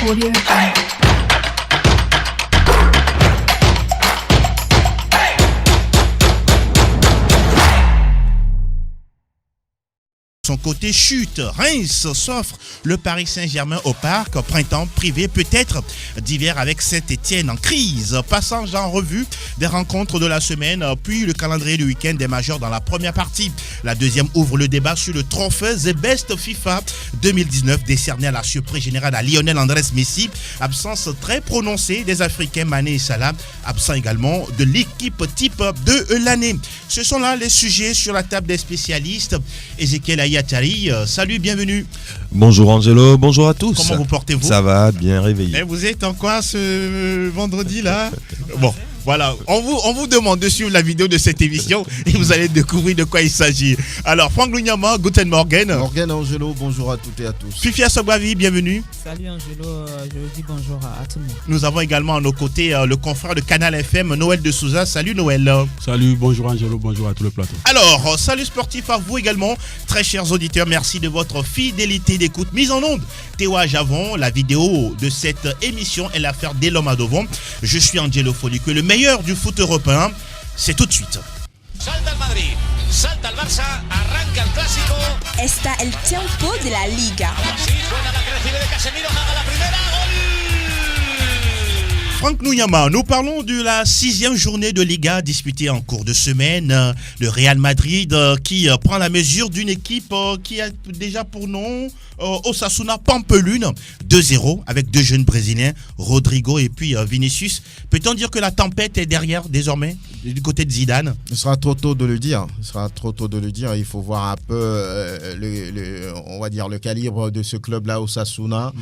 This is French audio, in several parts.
Audio Jungle. Son côté chute, Reims s'offre le Paris Saint-Germain au parc, printemps privé peut-être d'hiver avec Saint-Etienne en crise. Passage en revue des rencontres de la semaine, puis le calendrier du week-end des majeurs dans la première partie. La deuxième ouvre le débat sur le trophée The Best FIFA 2019 décerné à la surprise générale à Lionel Andrés Messi. Absence très prononcée des Africains Mané et Salah, absent également de l'équipe type de l'année. Ce sont là les sujets sur la table des spécialistes. Ezekiel Ayatari, salut, bienvenue. Bonjour Angelo, bonjour à tous. Comment vous portez-vous? Ça va, bien réveillé. Et vous êtes en quoi ce vendredi là? Bon, voilà, on vous demande de suivre la vidéo de cette émission et vous allez découvrir de quoi il s'agit. Alors, Franck Lunyama, Guten Morgen. Morgen Angelo, bonjour à toutes et à tous. Fifia Sobwavi, bienvenue. Salut Angelo, je vous dis bonjour à tout le monde. Nous avons également à nos côtés le confrère de Canal FM, Noël de Souza. Salut Noël. Salut, bonjour Angelo, bonjour à tout le plateau. Alors, salut sportif à vous également, très chers auditeurs, merci de votre fidélité d'écoute. Mise en onde, Théoa Javon, la vidéo de cette émission est l'affaire d'Elom Adovon. Je suis Angelo Folique, le meilleur du foot européen, c'est tout de suite. Salta el Madrid, salta el Barça, arranca el clásico. Está el tiempo de la Liga. Sí, suena la que recibe de Casemiro, haga la primera, gol. Franck Nouyama, nous parlons de la 6e journée de Liga disputée en cours de semaine. Le Real Madrid qui prend la mesure d'une équipe qui a déjà pour nom Osasuna Pampelune 2-0 avec deux jeunes Brésiliens, Rodrigo et puis Vinicius. Peut-on dire que la tempête est derrière désormais du côté de Zidane? Ce sera trop tôt de le dire. Il faut voir un peu on va dire le calibre de ce club-là, Osasuna.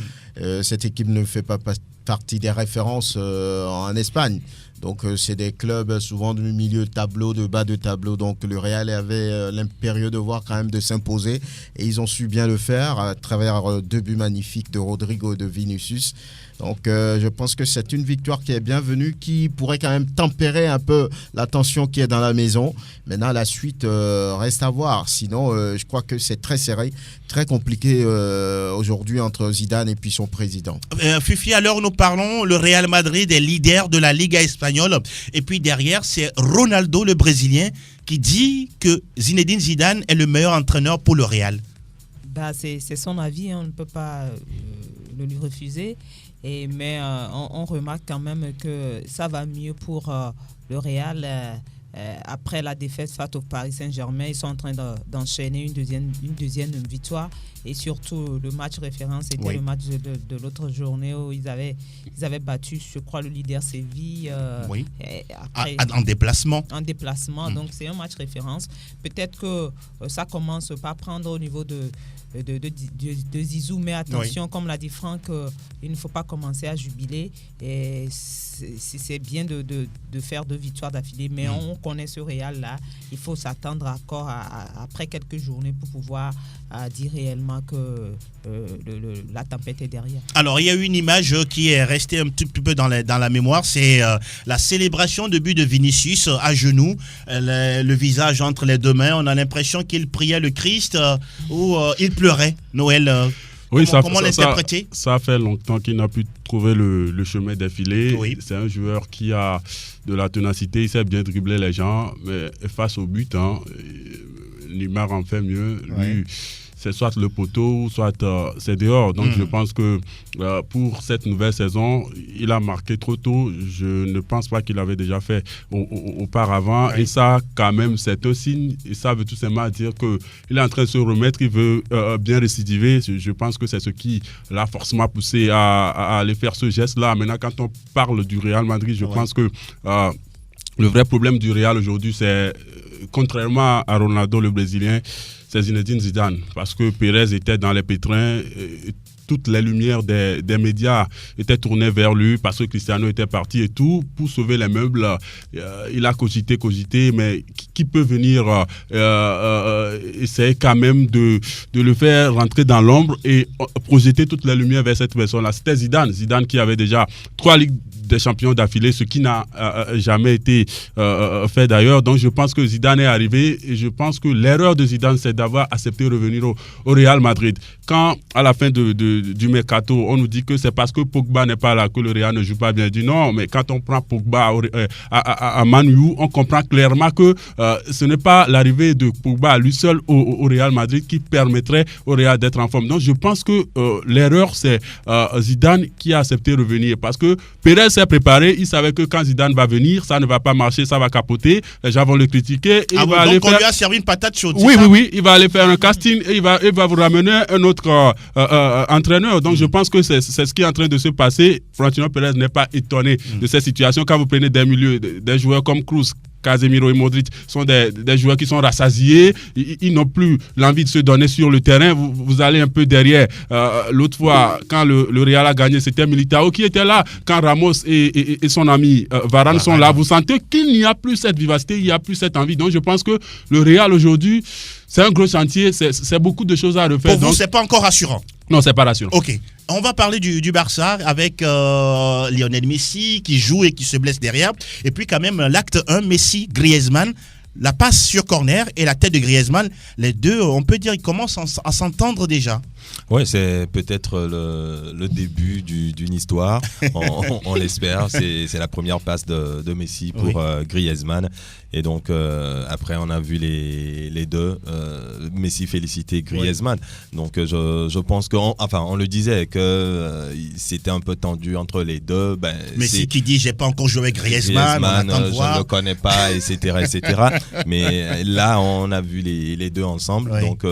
Cette équipe ne fait pas partie des références en Espagne. Donc c'est des clubs souvent du milieu de tableau, de bas de tableau. Donc le Real avait l'impérieux devoir quand même de s'imposer. Et ils ont su bien le faire à travers deux buts magnifiques de Rodrigo et de Vinicius. Donc je pense que c'est une victoire qui est bienvenue, qui pourrait quand même tempérer un peu la tension qui est dans la maison. Maintenant la suite reste à voir. Sinon je crois que c'est très serré, très compliqué aujourd'hui entre Zidane et puis son président. Fifi, à l'heure où nous parlons, le Real Madrid est leader de la Liga espagnole. Et puis derrière, c'est Ronaldo, le Brésilien, qui dit que Zinedine Zidane est le meilleur entraîneur pour le Real. C'est son avis, on ne peut pas le lui refuser. Mais on remarque quand même que ça va mieux pour le Real. Après la défaite face au Paris Saint-Germain, ils sont en train d'enchaîner une deuxième victoire. Et surtout, le match référence était le match de l'autre journée où ils avaient battu, je crois, le leader Séville. Après, en déplacement. Donc, c'est un match référence. Peut-être que ça commence par prendre au niveau de Zizou, mais attention, comme l'a dit Franck, il ne faut pas commencer à jubiler. Et c'est bien de faire 2 victoires d'affilée, mais on connaît ce Real-là. Il faut s'attendre encore après quelques journées pour pouvoir dire réellement que la tempête est derrière. Alors, il y a eu une image qui est restée un petit peu dans la mémoire, c'est la célébration de but de Vinicius à genoux, le visage entre les deux mains. On a l'impression qu'il priait le Christ ou il pleurait. Noël, oui, comment l'interpréter? Ça fait longtemps qu'il n'a pu trouver le chemin défilé. Oui. C'est un joueur qui a de la ténacité, il sait bien dribbler les gens, mais face au but, Neymar en fait mieux. Lui, c'est soit le poteau, soit c'est dehors. Donc je pense que pour cette nouvelle saison, il a marqué trop tôt. Je ne pense pas qu'il avait déjà fait auparavant. Et ça, quand même, c'est un signe. Et ça veut tout simplement dire qu'il est en train de se remettre. Il veut bien récidiver. Je pense que c'est ce qui l'a forcément poussé à aller faire ce geste-là. Maintenant, quand on parle du Real Madrid, je pense que le vrai problème du Real aujourd'hui, c'est, contrairement à Ronaldo, le Brésilien, c'est Zinedine Zidane, parce que Pérez était dans les pétrins, toutes les lumières des médias étaient tournées vers lui parce que Cristiano était parti et tout. Pour sauver les meubles, il a cogité, mais qui peut venir essayer quand même de le faire rentrer dans l'ombre et projeter toutes les lumières vers cette personne-là? C'était Zidane qui avait déjà 3 Ligues des champions d'affilée, ce qui n'a jamais été fait d'ailleurs. Donc je pense que Zidane est arrivé et je pense que l'erreur de Zidane, c'est d'avoir accepté de revenir au Real Madrid. Quand à la fin de du mercato, on nous dit que c'est parce que Pogba n'est pas là que le Real ne joue pas bien. Je dis non, mais quand on prend Pogba à Man U, on comprend clairement que ce n'est pas l'arrivée de Pogba à lui seul au Real Madrid qui permettrait au Real d'être en forme. Donc je pense que l'erreur, c'est Zidane qui a accepté de revenir parce que Pérez s'est préparé, il savait que quand Zidane va venir, ça ne va pas marcher, ça va capoter, les gens vont le critiquer. Et il va aller donc on lui a servi une patate chaude. Oui, il va aller faire un casting et il va vous ramener un autre entraîneur. Donc je pense que c'est ce qui est en train de se passer. Florentino Pérez n'est pas étonné de cette situation. Quand vous prenez des milieux, des joueurs comme Kroos, Casemiro et Modric sont des joueurs qui sont rassasiés, ils n'ont plus l'envie de se donner sur le terrain, vous allez un peu derrière. L'autre fois, quand le Real a gagné, c'était Militao qui était là. Quand Ramos et son ami Varane sont là, vous sentez qu'il n'y a plus cette vivacité, il n'y a plus cette envie. Donc je pense que le Real aujourd'hui, c'est un gros chantier, c'est beaucoup de choses à refaire. Pour vous, c'est pas encore rassurant? Non, c'est pas rassurant. Ok. On va parler du Barça avec Lionel Messi qui joue et qui se blesse derrière. Et puis quand même l'acte 1, Messi, Griezmann, la passe sur corner et la tête de Griezmann, les deux, on peut dire, ils commencent à s'entendre déjà. Oui, c'est peut-être le début d'une histoire, on l'espère. C'est la première passe de Messi pour Griezmann. Et donc, après, on a vu les deux. Messi féliciter Griezmann. Donc, je pense on le disait, que c'était un peu tendu entre les deux. Messi qui dit, j'ai pas encore joué avec Griezmann je ne le connais pas, etc. Mais là, on a vu les deux ensemble. Oui. Donc,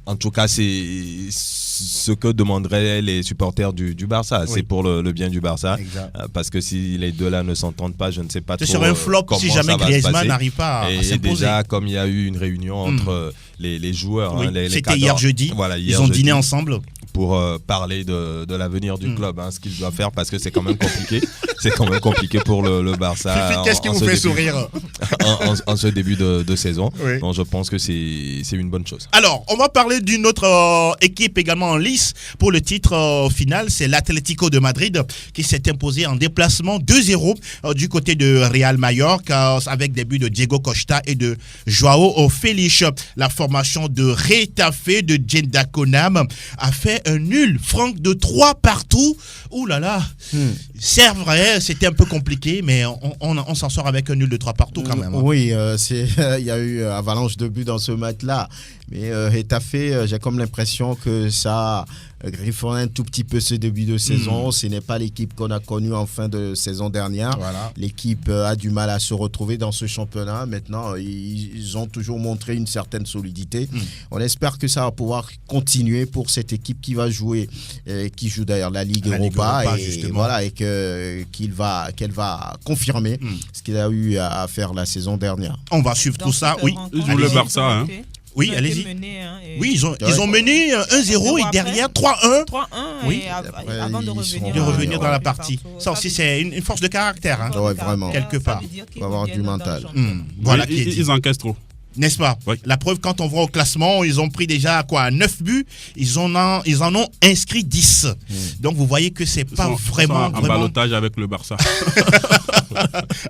en tout cas, c'est ce que demanderaient les supporters du Barça. Oui. C'est pour le bien du Barça. Parce que si les deux-là ne s'entendent pas, je ne sais pas trop. Ce serait un flop si jamais Griezmann n'arrive pas à s'imposer. Et déjà, comme il y a eu une réunion entre les joueurs. Oui. Les C'était hier jeudi. Voilà, ils ont dîné ensemble. Pour parler de l'avenir du club, ce qu'il doit faire, parce que c'est quand même compliqué. C'est quand même compliqué pour le Barça. Qu'est-ce qui vous fait sourire en ce début de saison. Oui. Donc je pense que c'est une bonne chose. Alors, on va parler d'une autre équipe également en lice pour le titre final. C'est l'Atlético de Madrid qui s'est imposé en déplacement 2-0 du côté de Real Mallorca avec des buts de Diego Costa et de Joao Félix. La formation de Retafe de Jenda Konam a fait un nul franc de 3-3. Ouh là là. C'est vrai, c'était un peu compliqué, mais on s'en sort avec un nul de 3-3 quand même. Oui, il y a eu avalanche de buts dans ce match-là. Mais Retafe, j'ai comme l'impression que ça griffonne un tout petit peu ce début de saison. Ce n'est pas l'équipe qu'on a connue en fin de saison dernière. Voilà. L'équipe a du mal à se retrouver dans ce championnat. Maintenant, ils ont toujours montré une certaine solidité. On espère que ça va pouvoir continuer pour cette équipe qui va jouer, qui joue d'ailleurs la Ligue Europa et qu'elle va confirmer ce qu'il a eu à faire la saison dernière. On va suivre tout ça. Oui, ils jouent le Barça. Oui, allez-y. Oui, ils ont mené 1-0 et derrière 3-1. 3-1 oui. Avant de revenir dans la partie. Ça aussi, c'est une force de caractère. Oui, vraiment. Quelque part. Il va avoir du mental. Voilà, ils encaissent trop. N'est-ce pas? Oui. La preuve, quand on voit au classement, ils ont pris déjà 9 buts, ils en ont inscrit 10. Donc vous voyez que c'est pas vraiment en ballottage avec le Barça.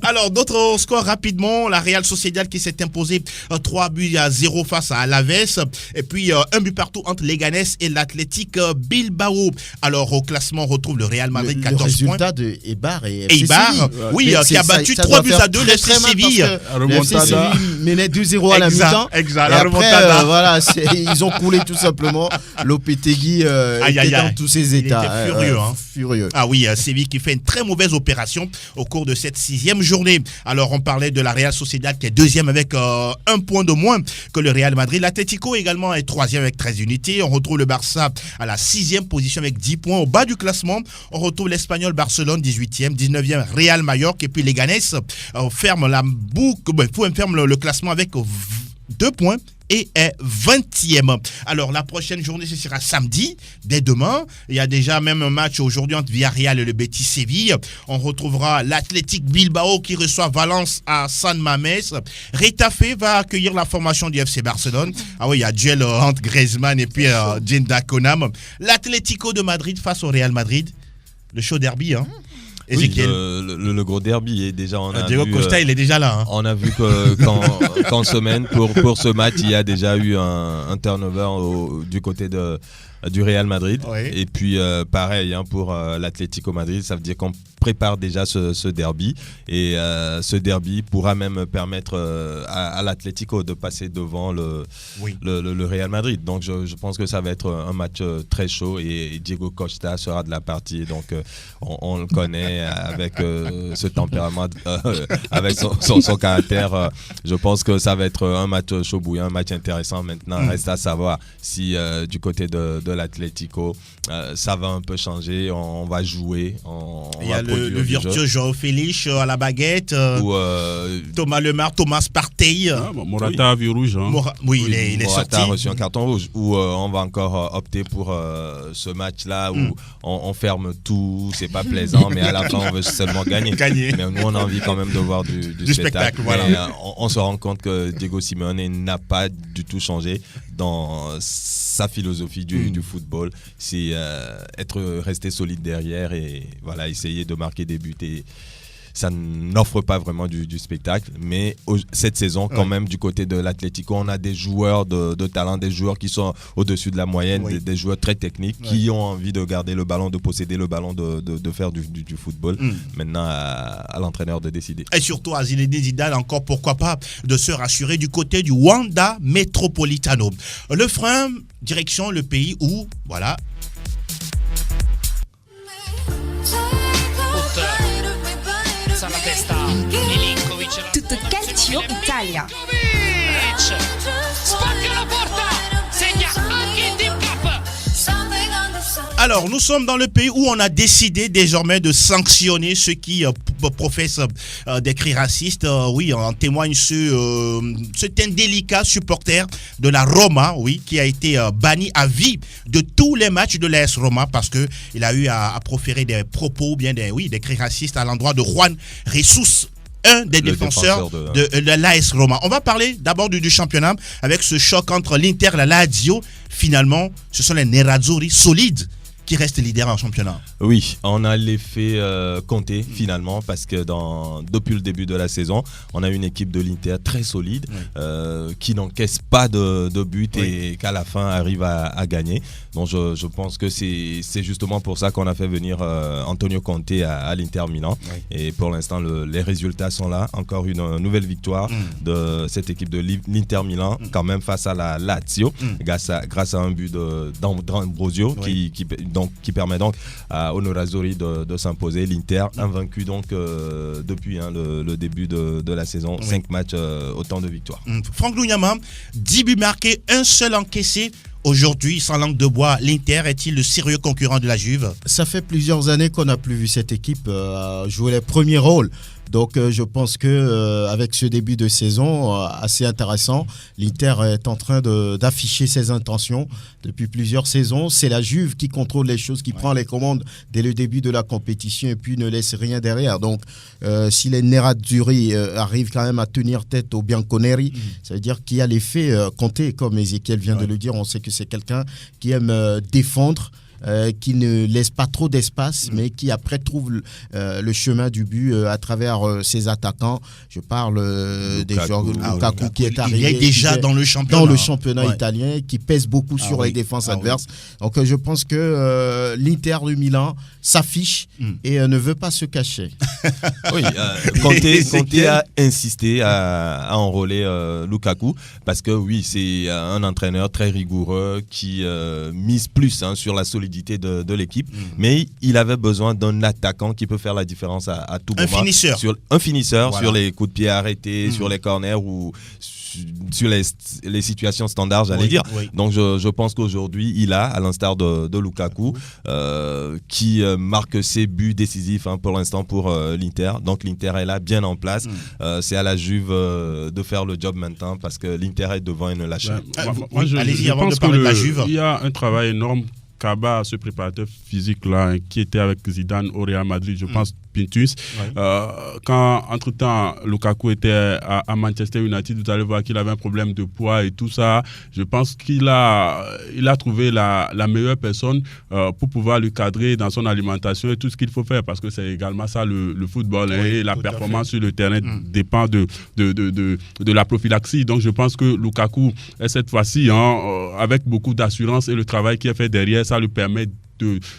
Alors d'autres scores rapidement, la Real Sociedad qui s'est imposée 3-0 face à Alaves et puis un but partout entre Leganés et l'Athletic Bilbao. Alors au classement, on retrouve le Real Madrid 14 points. Le résultat de Eibar et Eibar, oui, qui a battu 3-2 l'FC Séville. Le FC Séville menait 2-0 à la mi-temps. Exact. Et après, voilà, ils ont coulé tout simplement. Lopetegui était dans tous ses états. Il était furieux. Furieux. Ah oui, Séville qui fait une très mauvaise opération au cours de cette 6e journée. Alors on parlait de la Real Sociedad qui est 2e avec 1 point de moins que le Real Madrid. L'Atlético également est 3e avec 13 unités. On retrouve le Barça à la 6e position avec 10 points. Au bas du classement, on retrouve l'Espagnol Barcelone 18e, 19e Real Mallorca et puis Leganés ferme la boucle, ferme le classement avec 2 points et est 20e. Alors la prochaine journée, ce sera samedi, dès demain. Il y a déjà même un match aujourd'hui entre Villarreal et le Betis Séville. On retrouvera l'Athletic Bilbao qui reçoit Valence à San Mamés. Retafe va accueillir la formation du FC Barcelone. Ah oui, il y a duel entre Griezmann et puis Jenda Konam. L'Atlético de Madrid face au Real Madrid. Le show derby, Oui, le gros derby est déjà. Diego Costa, il est déjà là. On a vu qu'en semaine, pour ce match, il y a déjà eu un turnover du côté de du Real Madrid. Oui. Et puis pareil pour l'Atlético Madrid, ça veut dire qu'on prépare déjà ce derby. Et ce derby pourra même permettre à l'Atlético de passer devant le Real Madrid. Donc je pense que ça va être un match très chaud et Diego Costa sera de la partie. Donc on le connaît avec ce tempérament, avec son caractère. Je pense que ça va être un match chaud bouillant, un match intéressant. Maintenant, reste à savoir si du côté de l'Atlético, ça va un peu changer. On va jouer. Il y a le virtuose João Félix à la baguette, Thomas Lemar, Thomas Partey. Morata a vu rouge. Il est Morata sorti. a reçu un carton rouge. Ou on va encore opter pour ce match-là où on ferme tout, c'est pas plaisant, mais à la fin on veut seulement gagner. Mais nous on a envie quand même de voir du spectacle. Voilà. Mais, on se rend compte que Diego Simeone n'a pas du tout changé dans sa philosophie du football. C'est être resté solide derrière et voilà, essayer de marquer des buts. Et ça n'offre pas vraiment du spectacle, mais cette saison quand même du côté de l'Atlético, on a des joueurs de talent, des joueurs qui sont au-dessus de la moyenne, des joueurs très techniques qui ont envie de garder le ballon, de posséder le ballon, de faire du football. Maintenant à l'entraîneur de décider. Et surtout à Zinedine Zidane, encore pourquoi pas de se rassurer du côté du Wanda Metropolitano. Le frein, direction le pays où, voilà. Tutto calcio Italia. Spacca la porta, segna anche il Team Cup. Alors, nous sommes dans le pays où on a décidé désormais de sanctionner ceux qui professent des cris racistes. Oui, en témoigne cet indélicat supporter de la Roma, oui, qui a été banni à vie de tous les matchs de l'AS Roma parce qu'il a eu à proférer des propos, bien des cris racistes à l'endroit de Juan Jesus, un des défenseurs de l'AS Roma. On va parler d'abord du championnat avec ce choc entre l'Inter et la Lazio. Finalement, ce sont les Nerazzurri solides qui reste leader en championnat. Oui, on a l'effet Conte finalement parce que depuis le début de la saison, on a une équipe de l'Inter très solide qui n'encaisse pas de but et qu'à la fin arrive à gagner. Donc je pense que c'est justement pour ça qu'on a fait venir Antonio Conte à l'Inter Milan. Et pour l'instant, les résultats sont là. Encore une nouvelle victoire de cette équipe de l'Inter Milan, quand même face à la Lazio, grâce à un but d'Ambrosio qui permet donc à Nerazzurri de s'imposer. L'Inter invaincu donc depuis le début de la saison, 5 matchs, autant de victoires. Franck Luyama, 10 buts marqués, un seul encaissé. Aujourd'hui, sans langue de bois, l'Inter est-il le sérieux concurrent de la Juve? Ça fait plusieurs années qu'on n'a plus vu cette équipe jouer les premiers rôles. Donc je pense que avec ce début de saison assez intéressant, l'Inter est en train d'afficher ses intentions depuis plusieurs saisons. C'est la Juve qui contrôle les choses, qui prend les commandes dès le début de la compétition et puis ne laisse rien derrière. Donc si les Nerazzurri arrivent quand même à tenir tête aux Bianconeri, ça veut dire qu'il y a l'effet Conte, comme Ezequiel vient de le dire. On sait que c'est quelqu'un qui aime défendre, qui ne laisse pas trop d'espace, mais qui après trouve le chemin du but à travers ses attaquants. Je parle des joueurs Lukaku qui est arrivé. Il est déjà dans le championnat. Italien, qui pèse beaucoup sur les défenses adverses. Donc je pense que l'Inter de Milan s'affiche et ne veut pas se cacher. Oui, Conte a insisté à enrôler Lukaku parce que oui, c'est un entraîneur très rigoureux qui mise plus sur la solidité de l'équipe, mais il avait besoin d'un attaquant qui peut faire la différence à tout moment. Un finisseur sur les coups de pied arrêtés, sur les corners ou sur les situations standards, j'allais dire. Donc je pense qu'aujourd'hui, il a, à l'instar de Lukaku, qui marque ses buts décisifs pour l'instant pour l'Inter. Donc l'Inter est là, bien en place. C'est à la Juve de faire le job maintenant parce que l'Inter est devant et ne lâche rien. Allez-y, avant de parler de la Juve. Il y a un travail énorme. Kaba, ce préparateur physique-là, qui était avec Zidane au Real Madrid, je pense Pintus. Quand, entre-temps, Lukaku était à Manchester United, vous allez voir qu'il avait un problème de poids et tout ça. Je pense qu'il a trouvé la meilleure personne pour pouvoir lui cadrer dans son alimentation et tout ce qu'il faut faire, parce que c'est également ça le football. Et la performance sur le terrain dépend de la prophylaxie. Donc, je pense que Lukaku, cette fois-ci, avec beaucoup d'assurance et le travail qui est fait derrière, ça lui permet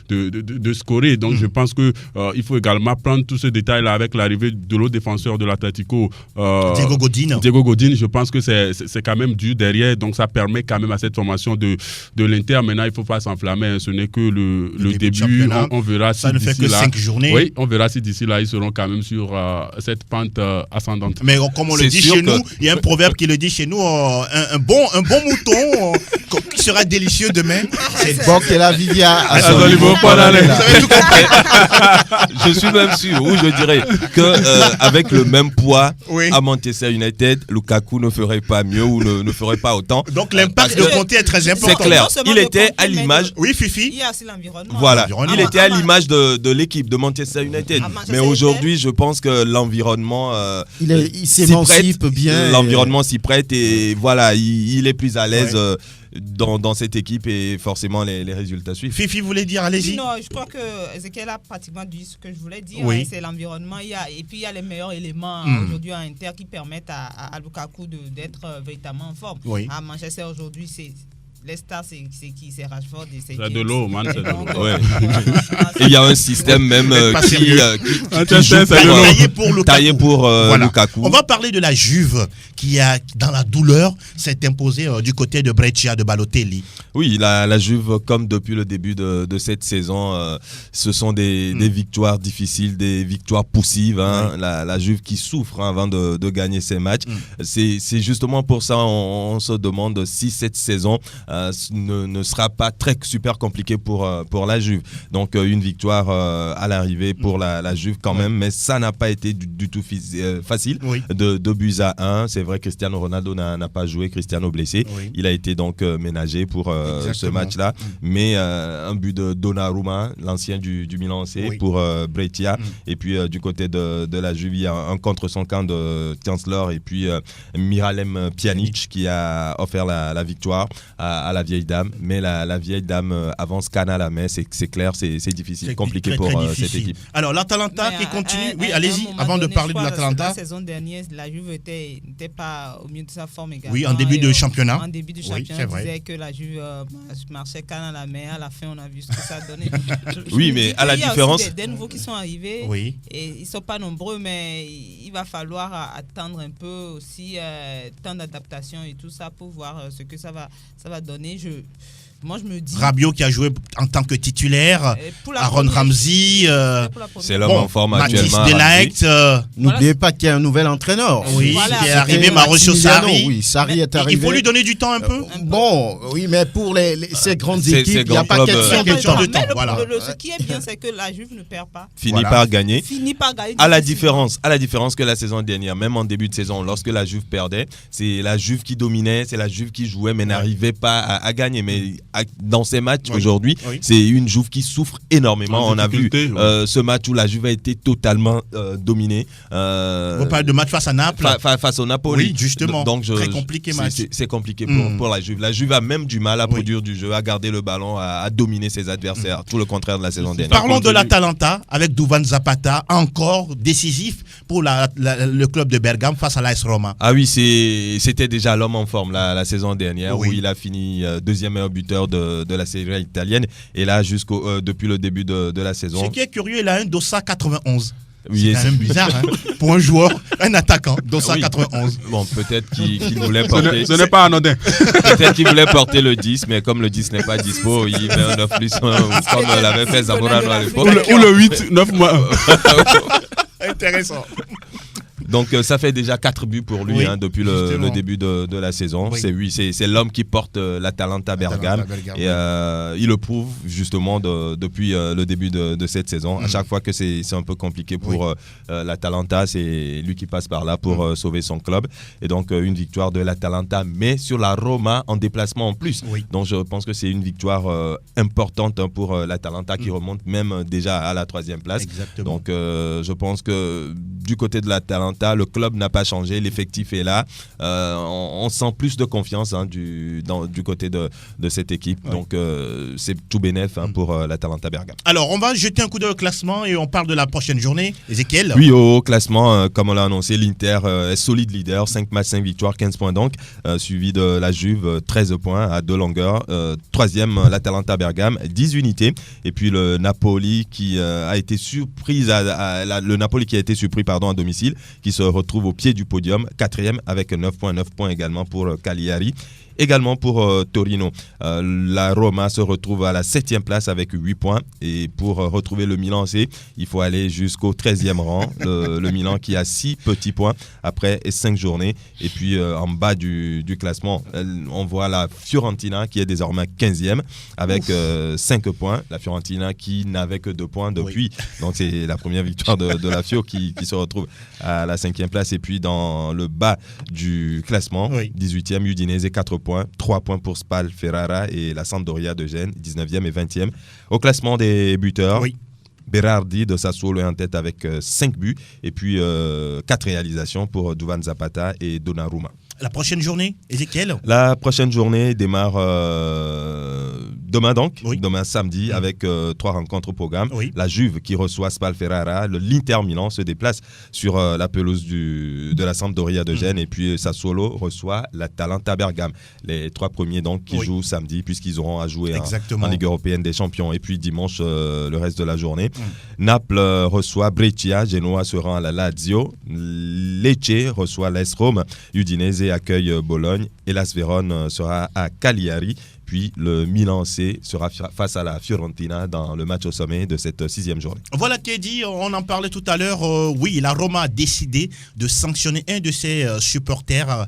de scorer. Donc je pense que il faut également prendre tous ces détails-là avec l'arrivée de l'autre défenseur de l'Atlético, Diego Godin. Je pense que c'est quand même dur derrière, donc ça permet quand même à cette formation de l'Inter. Maintenant, il ne faut pas s'enflammer, ce n'est que le début. On verra ça si ne fait que 5 journées. Oui, on verra si d'ici là, ils seront quand même sur cette pente ascendante. Mais comme on le dit chez nous, il y a un proverbe qui le dit chez nous, un bon mouton qui sera délicieux demain. C'est bon que la Vivia je suis même sûr, ou je dirais que avec le même poids à Manchester United, Lukaku ne ferait pas mieux ou ne ferait pas autant. Donc l'impact de Conte est très important. C'est clair. Il était à l'image. Oui, Fifi. Il y a aussi l'environnement. Voilà. Il était à l'image de l'équipe de Manchester United. Mais aujourd'hui, je pense que l'environnement il s'émancipe bien. L'environnement s'y prête et voilà, il est plus à l'aise. Dans cette équipe et forcément les résultats suivent. Fifi voulait dire, allez-y. Non, je crois que Ezekiel a pratiquement dit ce que je voulais dire. Oui. C'est l'environnement. Et puis il y a les meilleurs éléments aujourd'hui à Inter qui permettent à Lukaku d'être véritablement en forme. Oui. À Manchester aujourd'hui, les stars, c'est qui? C'est Rashford et c'est de l'eau, man. C'est de l'eau. Ouais. Et il y a un système même qui joue taillé pour Lukaku. On va parler de la Juve qui a, dans la douleur, s'est imposée du côté de Breccia, de Balotelli. Oui, la Juve, comme depuis le début de cette saison, ce sont des victoires difficiles, des victoires poussives. Hein. La Juve qui souffre avant de gagner ses matchs. C'est justement pour ça on se demande si cette saison ne sera pas super compliquée pour la Juve. Donc une victoire à l'arrivée pour la Juve quand même, mais ça n'a pas été du tout facile. De buts à 1. C'est vrai, Cristiano Ronaldo n'a pas joué, Cristiano blessé. Il a été donc ménagé pour ce match-là. Mais un but de Donnarumma, l'ancien du Milan AC, pour Breccia. Et puis du côté de la Juve, il y a un contre son camp de Chancellor et puis Miralem Pjanic qui a offert la victoire à la vieille dame. Mais la vieille dame avance canne à la main, c'est clair, c'est difficile, compliqué pour cette équipe. Alors l'Atalanta qui continue, allez-y, avant de parler de l'Atalanta. La saison dernière, la Juve n'était pas au mieux de sa forme également. Oui, en début de championnat. En début de championnat, on disait que la Juve marchait canne à la main. À la fin, on a vu ce que ça a donné. Mais à la différence... Il y a des nouveaux qui sont arrivés. Et ils ne sont pas nombreux, mais il va falloir attendre un peu aussi, temps d'adaptation et tout ça pour voir ce que ça va donner. Moi, je me dis... Rabiot qui a joué en tant que titulaire, Aaron Ramsey, c'est l'homme en forme actuellement. Mathis de Ligt. N'oubliez pas qu'il y a un nouvel entraîneur. Oui, qui est arrivé, Mauricio Sarri. Oui, Sarri est arrivé. Il faut lui donner du temps un peu. Oui, mais pour ces grandes équipes, il n'y a pas question de temps. Voilà. Ce qui est bien, c'est que la Juve ne perd pas. Finit par gagner. À la différence que la saison dernière, même en début de saison, lorsque la Juve perdait, c'est la Juve qui dominait, c'est la Juve qui jouait, mais n'arrivait pas à gagner. Mais dans ces matchs aujourd'hui, c'est une Juve qui souffre énormément. On a vu ce match où la Juve a été totalement dominée. On parle de match face à Naples. Face au Napoli. Oui, justement. Donc, très compliqué match. C'est compliqué pour la Juve. La Juve a même du mal à produire du jeu, à garder le ballon, à dominer ses adversaires. Tout le contraire de la saison dernière. Parlons de l'Atalanta avec Duvan Zapata, encore décisif pour le club de Bergame face à l'AS Roma. Ah oui, c'était déjà l'homme en forme la saison dernière où il a fini deuxième meilleur buteur de la Serie A italienne. Et là, depuis le début de la saison. Ce qui est curieux, il a un Dossa 91. Oui, c'est quand même bizarre pour un joueur, un attaquant, Dossa 91. Bon, peut-être qu'il voulait porter... Ce n'est pas anodin. Peut-être qu'il voulait porter le 10, mais comme le 10 n'est pas dispo, il met un 9 plus 1, comme l'avait fait Zamorano à l'époque. Ou le 8, 9 mois. Intéressant. Donc ça fait déjà 4 buts pour lui depuis justement. le début de la saison. Oui. C'est l'homme qui porte l'Atalanta Bergame. Et il le prouve justement depuis le début de cette saison. À chaque fois que c'est un peu compliqué pour l'Atalanta, c'est lui qui passe par là pour sauver son club. Et donc une victoire de l'Atalanta, mais sur la Roma en déplacement en plus. Oui. Donc je pense que c'est une victoire importante pour l'Atalanta qui remonte même déjà à la 3e place. Exactement. Donc je pense que du côté de l'Atalanta, le club n'a pas changé, l'effectif est là. On sent plus de confiance du côté de cette équipe. Ouais. Donc c'est tout bénef pour l'Atalanta Bergame. Alors, on va jeter un coup d'œil au classement et on parle de la prochaine journée. Ézéchiel. Oui, au classement, comme on l'a annoncé, l'Inter est solide leader, 5 matchs, 5 victoires, 15 points donc, suivi de la Juve, 13 points à 2 longueurs. 3e, l'Atalanta Bergame, 10 unités. Et puis le Napoli qui a été surpris, le Napoli qui a été surpris à domicile, qui se retrouve au pied du podium, 4e avec 9 points également pour Cagliari. Également pour Torino, la Roma se retrouve à la 7e place avec 8 points. Et pour retrouver le Milan C, il faut aller jusqu'au 13e rang. Le Milan qui a 6 petits points après 5 journées. Et puis en bas du classement, on voit la Fiorentina qui est désormais 15e avec 5 points. La Fiorentina qui n'avait que 2 points depuis. Oui. Donc c'est la première victoire de la Fio qui se retrouve à la 5e place. Et puis dans le bas du classement, 18e, Udinese 4 points. 3 points pour Spal Ferrara et la Sampdoria de Gênes, 19e et 20e. Au classement des buteurs, Berardi de Sassuolo est en tête avec 5 buts et puis 4 réalisations pour Duvan Zapata et Donnarumma. La prochaine journée, Ézéchiel? La prochaine journée démarre demain donc, demain samedi, avec 3 rencontres au programme. Oui. La Juve qui reçoit Spal Ferrara, l'Inter Milan se déplace sur la pelouse de la Sampdoria de Gênes et puis Sassuolo reçoit l'Atalanta Bergame. Les 3 premiers donc qui jouent samedi puisqu'ils auront à jouer en Ligue européenne des champions. Et puis dimanche, le reste de la journée. Naples reçoit Brescia, Genoa se rend à la Lazio, Lecce reçoit l'AS Rome, Udinese accueille Bologne et l'AS Vérone sera à Cagliari. Puis le Milan C sera face à la Fiorentina dans le match au sommet de cette 6e journée. Voilà qui est dit, on en parlait tout à l'heure. Oui, la Roma a décidé de sanctionner un de ses supporters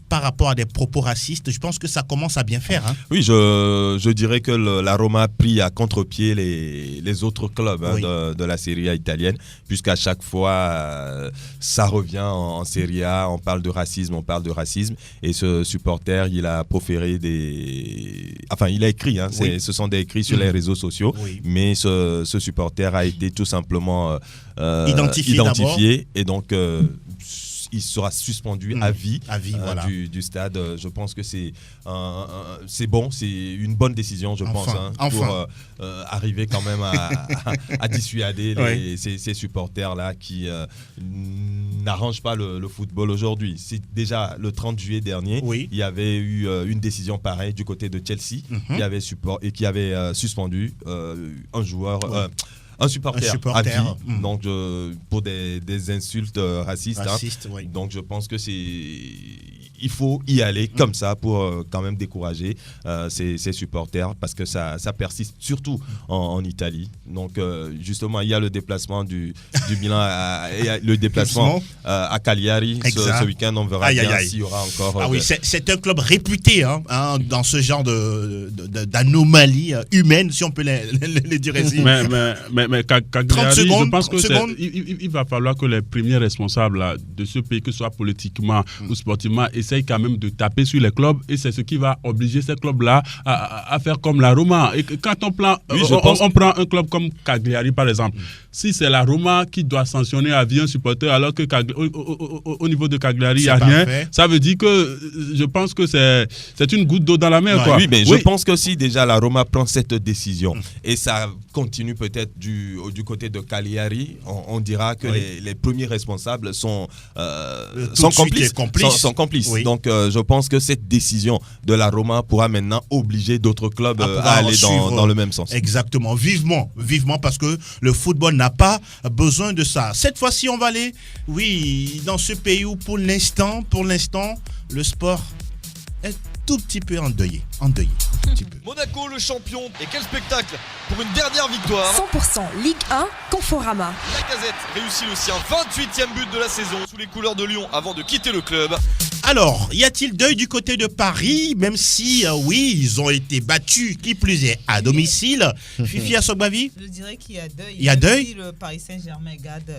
par rapport à des propos racistes. Je pense que ça commence à bien faire. Hein. Oui, je dirais que la Roma a pris à contre-pied les autres clubs de la Serie A italienne, puisqu'à chaque fois, ça revient en Serie A, on parle de racisme. Et ce supporter, il a proféré il a écrit, ce sont des écrits sur les réseaux sociaux, mais ce supporter a été tout simplement identifié et donc il sera suspendu à vie, voilà. du stade. Je pense que c'est bon, c'est une bonne décision, je pense, pour arriver quand même à dissuader ces supporters-là qui n'arrangent pas le football aujourd'hui. C'est déjà le 30 juillet dernier, il y avait eu une décision pareille du côté de Chelsea qui avait suspendu un joueur... Un supporter à vie, donc pour des insultes racistes. Donc je pense que il faut y aller comme ça pour quand même décourager ces supporters parce que ça persiste surtout en Italie. Donc justement il y a le déplacement du Milan le déplacement à Cagliari ce week-end. On verra bien s'il y aura encore. C'est un club réputé dans ce genre d'anomalie humaine, si on peut les dire ainsi. Mais Cagliari, je pense que il va falloir que les premiers responsables de ce pays, que ce soit politiquement ou sportivement, essayent quand même de taper sur les clubs et c'est ce qui va obliger ces clubs-là à faire comme la Roma. Et quand on prend un club comme Cagliari par exemple, si c'est la Roma qui doit sanctionner à vie un supporter alors que au niveau de Cagliari il n'y a rien, ça veut dire que je pense que c'est une goutte d'eau dans la mer. Oui, mais je pense que si déjà la Roma prend cette décision et ça continue peut-être du côté de Cagliari, on dira que les premiers responsables sont complices. Oui. Donc je pense que cette décision de la Roma pourra maintenant obliger d'autres clubs à aller dans le même sens. Exactement, vivement parce que le football n'a pas besoin de ça. Cette fois-ci, on va aller, dans ce pays où pour l'instant, le sport est tout petit peu endeuillé. endeuillé un petit peu. Monaco, le champion. Et quel spectacle pour une dernière victoire. 100% Ligue 1, Conforama. Lacazette réussit le sien. 28e but de la saison sous les couleurs de Lyon avant de quitter le club. Alors, y a-t-il deuil du côté de Paris, même si, oui, ils ont été battus, qui plus est, à domicile. Fifi Assogbavi? Je dirais qu'il y a deuil. Il y a deuil. Si le Paris Saint-Germain garde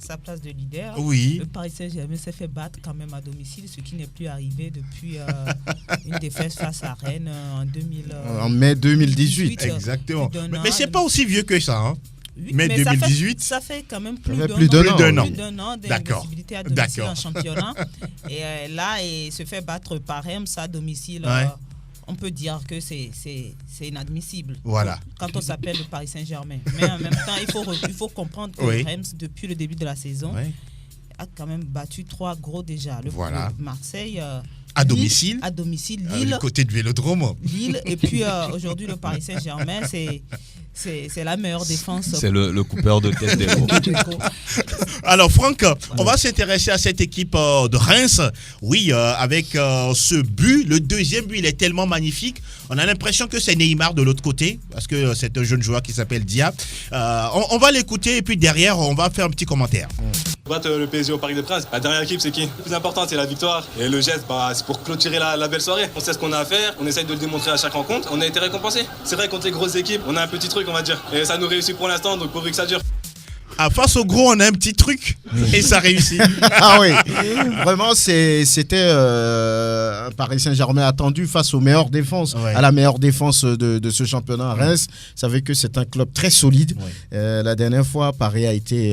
sa place de leader, Oui. le Paris Saint-Germain s'est fait battre quand même à domicile, ce qui n'est plus arrivé depuis une défaite face à Rennes en 2000. En mai 2018. Exactement. plus d'un an. Mais c'est pas aussi vieux que ça, hein. Oui, mai mais 2018. ça fait quand même plus fait d'un plus d'un an. Plus d'un an D'accord. d'invisibilité à domicile D'accord. en championnat. Et là, il se fait battre par Reims à domicile. Ouais. On peut dire que c'est inadmissible. Voilà. Quand on s'appelle le Paris Saint-Germain. Mais en même temps, il faut comprendre que Oui. Reims, depuis le début de la saison, Ouais. a quand même battu 3 gros déjà. Voilà. Le Marseille. À Lille, domicile. À domicile, Du Lille. côté de Vélodrome. Lille. Et puis aujourd'hui, le Paris Saint-Germain, c'est la meilleure défense. C'est le coupeur de tête des gros. Alors Franck, on va s'intéresser à cette équipe de Reims. Oui, avec ce but, le deuxième but, il est tellement magnifique. On a l'impression que c'est Neymar de l'autre côté, parce que c'est un jeune joueur qui s'appelle Dia. On va l'écouter et puis derrière, on va faire un petit commentaire. Battre le PSG au Parc des Princes, la dernière équipe c'est qui? Le plus important c'est la victoire et le geste c'est pour clôturer la belle soirée. On sait ce qu'on a à faire, on essaye de le démontrer à chaque rencontre, on a été récompensé. C'est vrai contre les grosses équipes, on a un petit truc on va dire et ça nous réussit pour l'instant donc pourvu que ça dure. Face au gros, on a un petit truc et ça réussit. Ah oui, vraiment c'était un Paris Saint-Germain attendu face aux meilleures défenses, Ouais. à la meilleure défense de ce championnat. Reims, vous savez que c'est un club très solide. La dernière fois, Paris a été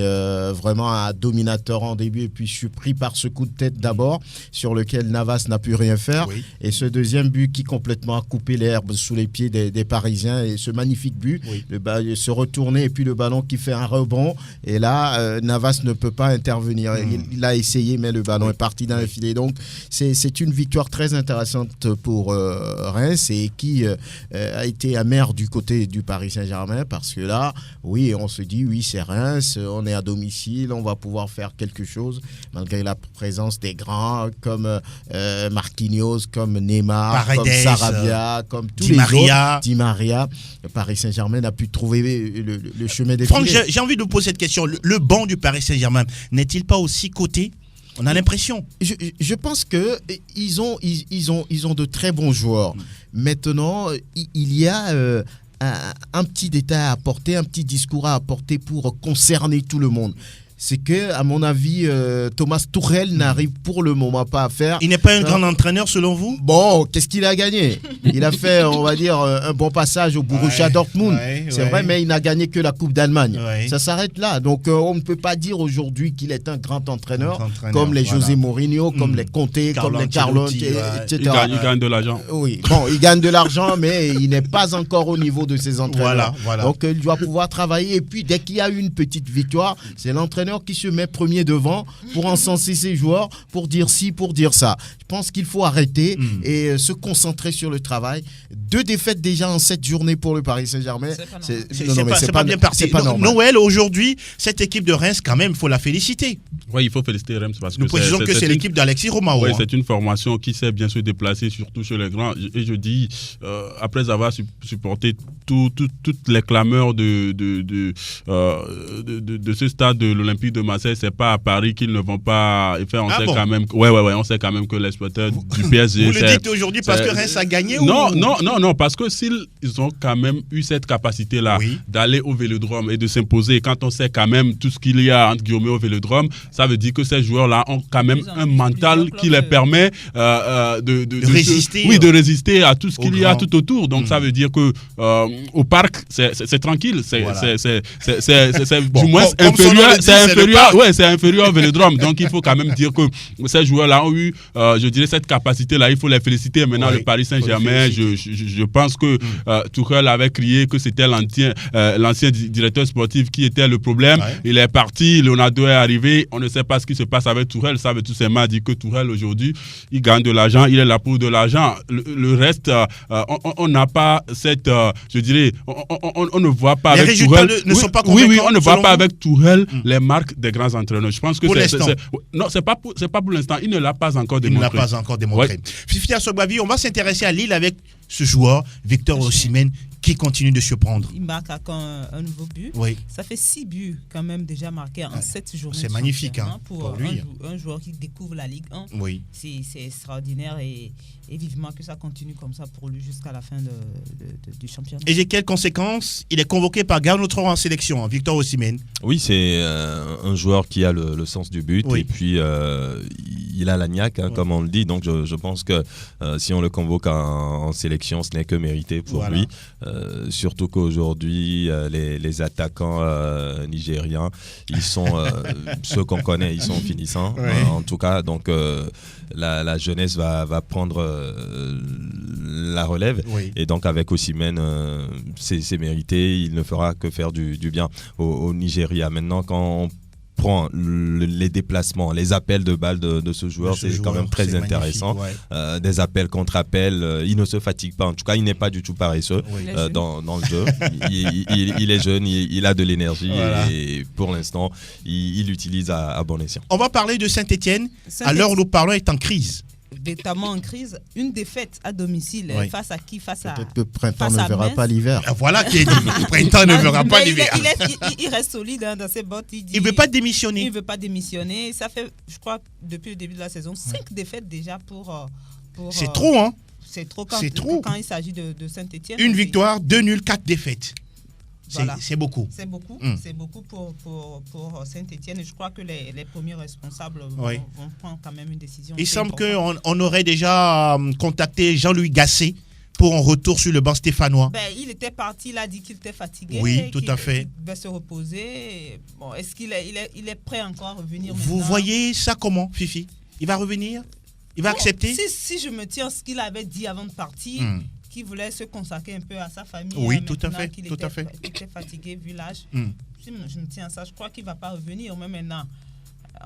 vraiment un dominateur en début et puis surpris par ce coup de tête d'abord sur lequel Navas n'a pu rien faire. Oui. Et ce deuxième but qui complètement a coupé l'herbe sous les pieds des Parisiens et ce magnifique but, Oui. se retourner et puis le ballon qui fait un rebond. Et là, Navas ne peut pas intervenir. Il a essayé, mais le ballon est parti dans le filet. Donc, c'est une victoire très intéressante pour Reims et qui a été amère du côté du Paris Saint-Germain parce que là, oui, on se dit, oui, c'est Reims, on est à domicile, on va pouvoir faire quelque chose malgré la présence des grands comme Marquinhos, comme Neymar, Paredes, comme Sarabia, comme tous Di les Maria. autres. Di Maria. Le Paris Saint-Germain n'a pu trouver le chemin des Franck, filets. j'ai envie de vous poser cette question. Le banc du Paris Saint-Germain n'est-il pas aussi coté? On a l'impression. Je pense que ils ont de très bons joueurs. Maintenant, il y a un petit détail à apporter, un petit discours à apporter pour concerner tout le monde. C'est que, à mon avis, Thomas Tuchel n'arrive pour le moment pas à faire. Il n'est pas un grand entraîneur selon vous? Bon, qu'est-ce qu'il a gagné? Il a fait, on va dire, un bon passage au Borussia Dortmund. C'est vrai, mais il n'a gagné que la Coupe d'Allemagne. Ouais. Ça s'arrête là. Donc, on ne peut pas dire aujourd'hui qu'il est un grand entraîneur, comme les José Mourinho, comme les Conte, comme les Carlo, etc. Il gagne de l'argent. Oui, bon, il gagne de l'argent, mais il n'est pas encore au niveau de ses entraîneurs. Voilà. Donc, il doit pouvoir travailler. Et puis, dès qu'il y a une petite victoire, c'est l'entraîneur qui se met premier devant pour encenser ses joueurs, pour dire ci, pour dire ça. Je pense qu'il faut arrêter et se concentrer sur le travail. 2 défaites déjà en 7 journées pour le Paris Saint-Germain. C'est pas bien parti. C'est pas normal. Noël, aujourd'hui, cette équipe de Reims, quand même, il faut la féliciter. Oui, il faut féliciter Reims parce Nous que précisons que c'est l'équipe d'Alexis Romao. Oui, hein. c'est une formation qui sait bien se déplacer, surtout chez les grands. Et je dis, après avoir supporté toutes les clameurs de ce stade de l'Olympique de Marseille, c'est pas à Paris qu'ils ne vont pas faire. On sait quand même que l'exploiteur du PSG. Vous le dites aujourd'hui parce que Reims a gagné Non, parce que s'ils ont quand même eu cette capacité-là d'aller au Vélodrome et de s'imposer, quand on sait quand même tout ce qu'il y a entre guillemets au Vélodrome, ça veut dire que ces joueurs-là ont quand même un mental qui les permet de résister. De résister à tout ce qu'il y a tout autour. Donc ça veut dire que au parc, c'est tranquille. C'est du moins inférieur. C'est inférieur au Vélodrome. Donc il faut quand même dire que ces joueurs-là ont eu, je dirais, cette capacité-là. Il faut les féliciter. Maintenant, le Paris Saint-Germain, je pense que Tuchel avait crié que c'était l'ancien directeur sportif qui était le problème. Il est parti, Leonardo est arrivé. On ne sait pas ce qui se passe avec Tuchel. Ça veut tout simplement dire que Tuchel, aujourd'hui, il gagne de l'argent. Il est là pour de l'argent. Le reste, on n'a pas cette, je dirais, on ne voit pas les avec résultats Tuchel. ne sont pas convaincants. Oui, on ne voit pas avec Tuchel les marque des grands entraîneurs. Je pense que pour l'instant. Non, c'est pas pour l'instant. Il ne l'a pas encore démontré. Il ne l'a pas encore démontré. Ouais. Fifi Asogbavi, on va s'intéresser à Lille avec ce joueur, Victor Osimhen, qui continue de surprendre. Il marque un nouveau but. Oui. Ça fait 6 buts quand même déjà marqués en 7 journées. C'est magnifique pour lui. Un joueur qui découvre la Ligue 1. Oui. C'est extraordinaire et vivement que ça continue comme ça pour lui jusqu'à la fin du championnat. Et quelles conséquences? Il est convoqué par Garnotro en sélection, Victor Osimhen. Oui, c'est un joueur qui a le sens du but et puis il a la niaque, comme on le dit. Donc je pense que si on le convoque en sélection, ce n'est que mérité pour lui. Surtout qu'aujourd'hui, les attaquants nigériens, ils sont ceux qu'on connaît, ils sont finissants. En tout cas, donc la jeunesse va prendre la relève. Et donc avec Osimhen, c'est mérité. Il ne fera que faire du bien au Nigeria. Maintenant, quand on prend les déplacements, les appels de balles de ce joueur, c'est quand même très intéressant. Des appels contre appels, il ne se fatigue pas. En tout cas, il n'est pas du tout paresseux dans le jeu. Il est jeune, il a de l'énergie et pour l'instant, il l'utilise à bon escient. On va parler de Saint-Etienne. À l'heure où nous parlons, est en crise. Notamment en crise, une défaite à domicile face à qui? Face à peut-être que Printemps ne verra pas l'hiver. Voilà qui est dit. Printemps ne verra pas l'hiver. Il reste solide dans ses bottes. Il ne veut pas démissionner. Il ne veut pas démissionner. Ça fait, je crois, depuis le début de la saison, 5 défaites déjà pour c'est trop, hein? C'est trop quand il s'agit de Saint-Etienne. Une victoire, 2 nuls, 4 défaites. Voilà. C'est beaucoup. C'est beaucoup. C'est beaucoup pour Saint-Etienne. Et je crois que les premiers responsables vont prendre quand même une décision. Il semble qu'on aurait déjà contacté Jean-Louis Gasset pour un retour sur le banc stéphanois. Il était parti, il a dit qu'il était fatigué. Oui, tout à fait. Il va se reposer. Bon, est-ce qu'il est prêt encore à revenir Vous maintenant? voyez ça comment, Fifi? Il va revenir? Il va accepter? Si je me tiens à ce qu'il avait dit avant de partir, qu'il voulait se consacrer un peu à sa famille. Oui, tout à fait. Qu'il était fatigué vu l'âge. Je me tiens à ça. Je crois qu'il ne va pas revenir. Mais maintenant,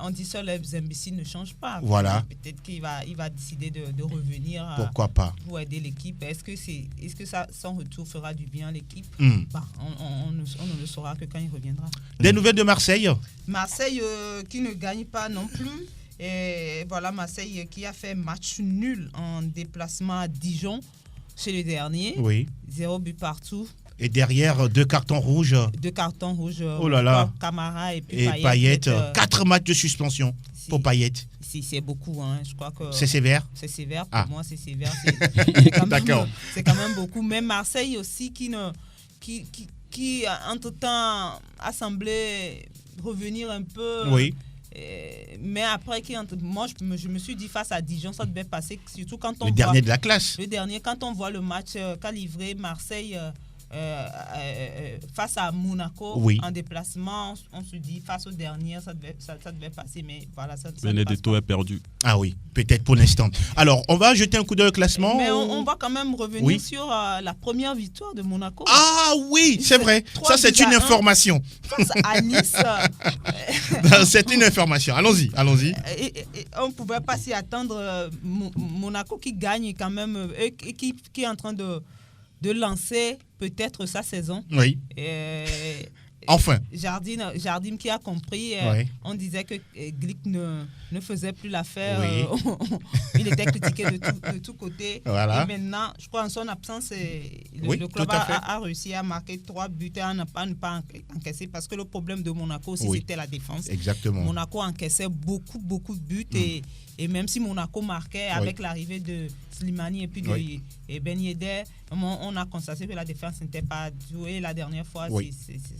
on dit ça, les imbéciles ne changent pas. Voilà. Peut-être qu'il va décider de revenir. Pourquoi pas? Pour aider l'équipe. Est-ce que son retour fera du bien à l'équipe? On ne le saura que quand il reviendra. Des nouvelles de Marseille? Marseille qui ne gagne pas non plus. Et voilà, Marseille qui a fait match nul en déplacement à Dijon. C'est le dernier. Oui. 0 but partout. Et derrière, 2 cartons rouges. 2 cartons rouges. Oh là là. Camara et puis Payet. 4 matchs de suspension pour Payet. C'est beaucoup. Hein. Je crois que c'est sévère. C'est sévère. Pour moi, c'est sévère. D'accord. C'est quand même beaucoup. Même Marseille aussi qui entre-temps, a semblé revenir un peu. Oui. Mais après, moi, je me suis dit face à Dijon, ça devait passer. Surtout quand on le dernier de la classe. Le dernier, quand on voit le match qu'a livré Marseille face à Monaco en déplacement, on se dit face au dernier, ça devait passer. Mais voilà, ça Benedetto est perdu. Ah oui, peut-être pour l'instant. Alors, on va jeter un coup d'œil au classement. Mais on va quand même revenir sur la première victoire de Monaco. Ah oui, c'est vrai. Ça, c'est une information. Face à Nice. C'est une information. Allons-y. Et on ne pouvait pas s'y attendre. Monaco qui gagne quand même, qui est en train de lancer peut-être sa saison. Oui. Enfin. Jardim qui a compris. On disait que Glick ne faisait plus l'affaire. Oui. Il était critiqué de tous côtés. Voilà. Et maintenant, je crois en son absence, le club a réussi à marquer 3 buts et à ne pas encaisser. Parce que le problème de Monaco aussi, c'était la défense. Exactement. Monaco encaissait beaucoup de buts. Et même si Monaco marquait avec l'arrivée de Slimani et puis de Ben Yedder, on a constaté que la défense n'était pas jouée la dernière fois.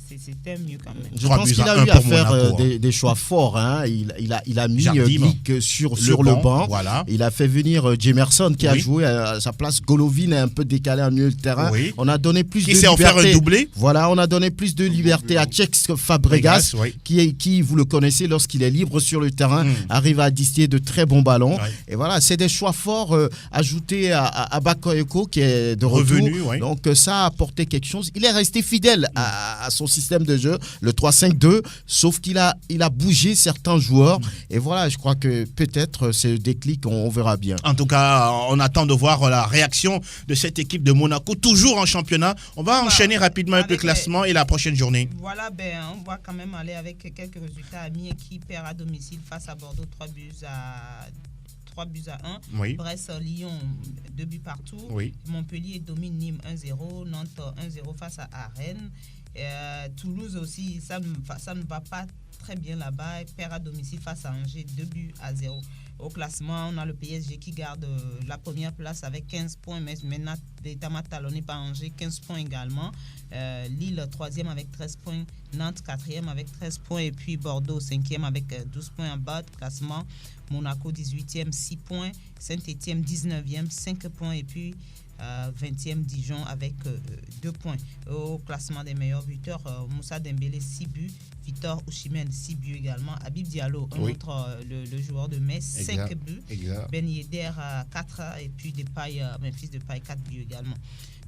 C'était mieux quand même. Je pense qu'il a eu à faire des choix forts. Hein. Il a mis Glick sur le banc. Voilà. Il a fait venir Jemerson qui a joué à sa place. Golovin est un peu décalé en milieu de terrain. Oui. On a donné plus de liberté. Qui s'est offert un doublé. Voilà, on a donné plus de liberté à Cesc Fabregas, qui, vous le connaissez, lorsqu'il est libre sur le terrain, arrive à distiller de très très bon ballon. Ouais. Et voilà, c'est des choix forts ajoutés à Bakayoko qui est de retour. Revenu, ouais. Donc ça a apporté quelque chose. Il est resté fidèle à son système de jeu, le 3-5-2, sauf qu'il a bougé certains joueurs. Et voilà, je crois que peut-être c'est le déclic, on verra bien. En tout cas, on attend de voir la réaction de cette équipe de Monaco, toujours en championnat. On va enchaîner rapidement avec le classement et la prochaine journée. Voilà, on va quand même aller avec quelques résultats. Amiens qui perd à domicile face à Bordeaux 3 buts à 1. Oui. Brest-Lyon, 2 buts partout. Oui. Montpellier domine Nîmes 1-0. Nantes 1-0 face à Rennes. Toulouse aussi, ça ne va pas très bien là-bas. Perd à domicile face à Angers 2 buts à 0. Au classement, on a le PSG qui garde la première place avec 15 points, mais maintenant notamment talonné par Angers, 15 points également. Lille 3e avec 13 points, Nantes 4e avec 13 points et puis Bordeaux 5e avec 12 points en bas de classement. Monaco 18e, 6 points, Saint-Étienne 19e, 5 points et puis 20e Dijon avec 2 points. Au classement des meilleurs buteurs, Moussa Dembélé 6 buts, Victor Osimhen 6 buts également, Habib Diallo, un autre le joueur de Metz, 5 buts, Ben Yedder 4 et puis Memphis Depay 4 buts également.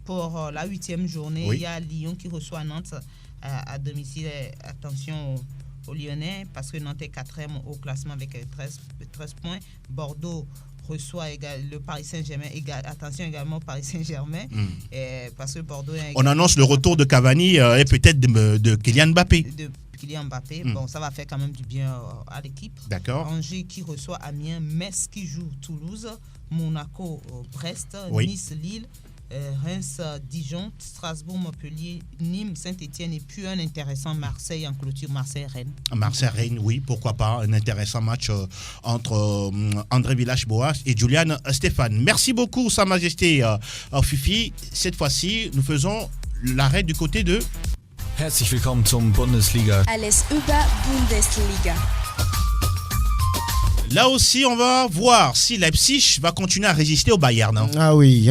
Pour la 8e journée, il y a Lyon qui reçoit Nantes à domicile. Attention aux Lyonnais parce que Nantes est 4e au classement avec 13 points. Bordeaux reçoit le Paris Saint-Germain. Attention également au Paris Saint-Germain parce que Bordeaux on annonce le retour de Cavani et peut-être de Kylian Mbappé. Kylian Mbappé, bon, ça va faire quand même du bien à l'équipe. D'accord. Angers qui reçoit Amiens, Metz qui joue Toulouse, Monaco Brest, Nice Lille, Reims Dijon, Strasbourg Montpellier, Nîmes Saint-Étienne et puis un intéressant Marseille en clôture, Marseille-Rennes. Marseille-Rennes, oui, pourquoi pas, un intéressant match entre André Villas-Boas et Julian Stéphane. Merci beaucoup Sa Majesté Fifi. Cette fois-ci, nous faisons l'arrêt du côté de Herzlich willkommen zum Bundesliga. Alles über Bundesliga. Là aussi, on va voir si Leipzig va continuer à résister au Bayern. Ah oui,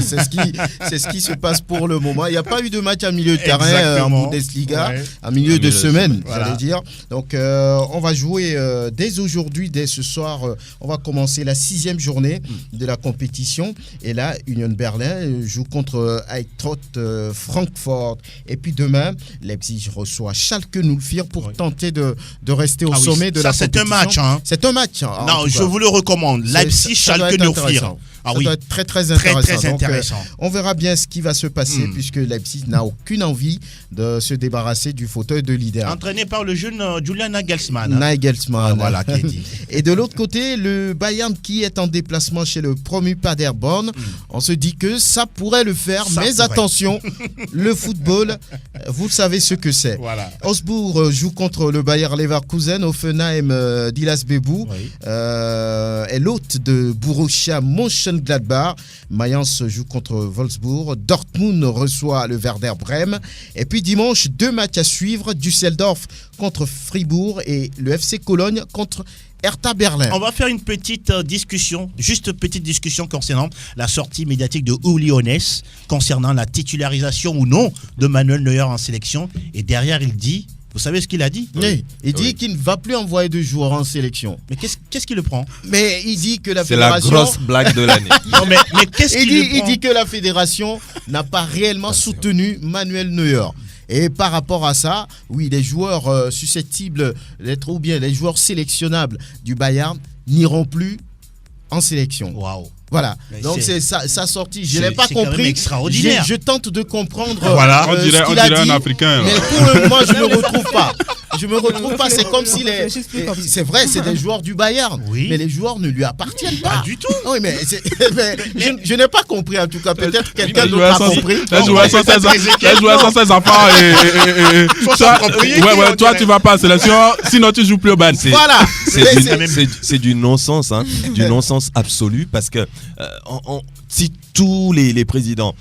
c'est ce qui se passe pour le moment. Il n'y a pas eu de match à milieu de terrain en Bundesliga, à milieu de semaine, j'allais dire. Donc, on va jouer dès aujourd'hui, dès ce soir. On va commencer la 6e journée de la compétition. Et là, Union Berlin joue contre Eintracht Francfort. Et puis demain, Leipzig reçoit Schalke 04 pour tenter de rester au sommet de la compétition. C'est un match, hein. C'est un match. Non, je vous le recommande. Leipzig, Schalke 04. Ça doit être très très intéressant. Très intéressant. Donc, on verra bien ce qui va se passer puisque Leipzig n'a aucune envie de se débarrasser du fauteuil de leader. Entraîné par le jeune Julian Nagelsmann. Nagelsmann. Voilà, qui est dit. Et de l'autre côté, le Bayern qui est en déplacement chez le promu Paderborn. On se dit que ça pourrait le faire, mais attention, le football, vous savez ce que c'est. Voilà. Augsbourg joue contre le Bayer Leverkusen, Hoffenheim d'Ilas Bebou est l'hôte de Borussia Mönchengladbach. Mayence joue contre Wolfsburg. Dortmund reçoit le Werder Brême. Et puis dimanche, 2 matchs à suivre. Düsseldorf contre Fribourg et le FC Cologne contre Hertha Berlin. On va faire une petite discussion, juste petite discussion concernant la sortie médiatique de Uli Hoeneß, concernant la titularisation ou non de Manuel Neuer en sélection. Et derrière, il dit... Vous savez ce qu'il a dit? Oui. Il dit qu'il ne va plus envoyer de joueurs en sélection. Mais qu'est-ce qu'il le prend? Mais il dit que la C'est fédération... la grosse blague de l'année. Non, mais qu'est-ce qu'il le prend? Il dit que la fédération n'a pas réellement soutenu Manuel Neuer. Et par rapport à ça, oui, les joueurs susceptibles d'être ou bien les joueurs sélectionnables du Bayern n'iront plus en sélection. Waouh. Voilà, donc c'est sa sortie. Je ne l'ai pas compris. Extraordinaire. Je tente de comprendre voilà, on dirait dit, un Africain. Mais pour le moment, je ne me retrouve pas. Je me retrouve pas. C'est comme si c'est vrai, c'est des joueurs du Bayern, mais les joueurs ne lui appartiennent pas. Pas du tout. Oui, mais je n'ai pas compris en tout cas. Peut-être quelqu'un d'autre a compris. Les joueurs sont ses enfants et toi tu vas pas en sélection, sinon tu joues plus au Bayern. Voilà. C'est du non-sens, hein, du non-sens absolu parce que si tous les présidents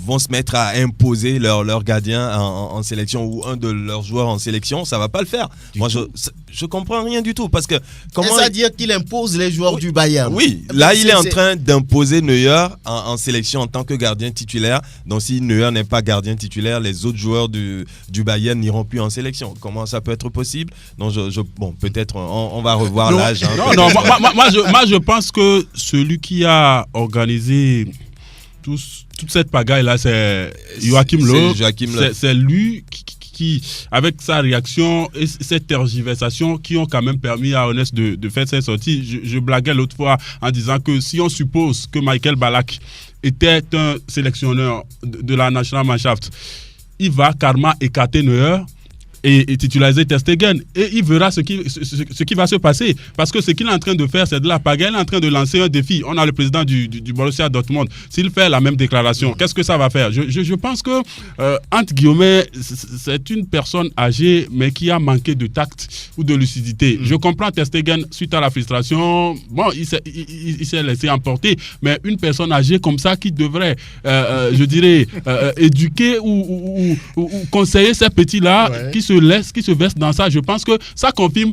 vont se mettre à imposer leur gardien en sélection ou un de leurs joueurs en sélection, ça va pas le faire. Moi, je comprends rien du tout parce que comment c'est-à-dire qu'il impose les joueurs du Bayern. Oui, là il est en train d'imposer Neuer en sélection en tant que gardien titulaire. Donc si Neuer n'est pas gardien titulaire, les autres joueurs du Bayern n'iront plus en sélection. Comment ça peut être possible? Donc bon, peut-être on va revoir l'âge. Non, moi je pense que celui qui a organisé toute cette pagaille-là, c'est Joachim Löw. C'est lui qui, avec sa réaction et cette tergiversation, qui ont quand même permis à Honest de faire cette sortie. Je blaguais l'autre fois en disant que si on suppose que Michael Ballack était un sélectionneur de la National Mannschaft, il va carrément écarter Neuer et titulariser Ter Stegen. Et il verra ce qui va se passer. Parce que ce qu'il est en train de faire, c'est de la pagaille. Il est en train de lancer un défi. On a le président du Borussia Dortmund. S'il fait la même déclaration, qu'est-ce que ça va faire? Je pense que, entre guillemets, c'est une personne âgée, mais qui a manqué de tact ou de lucidité. Je comprends Ter Stegen, suite à la frustration, bon, il s'est laissé emporter. Mais une personne âgée comme ça qui devrait, je dirais, éduquer ou conseiller ces petits-là, qui se versent dans ça, je pense que ça confirme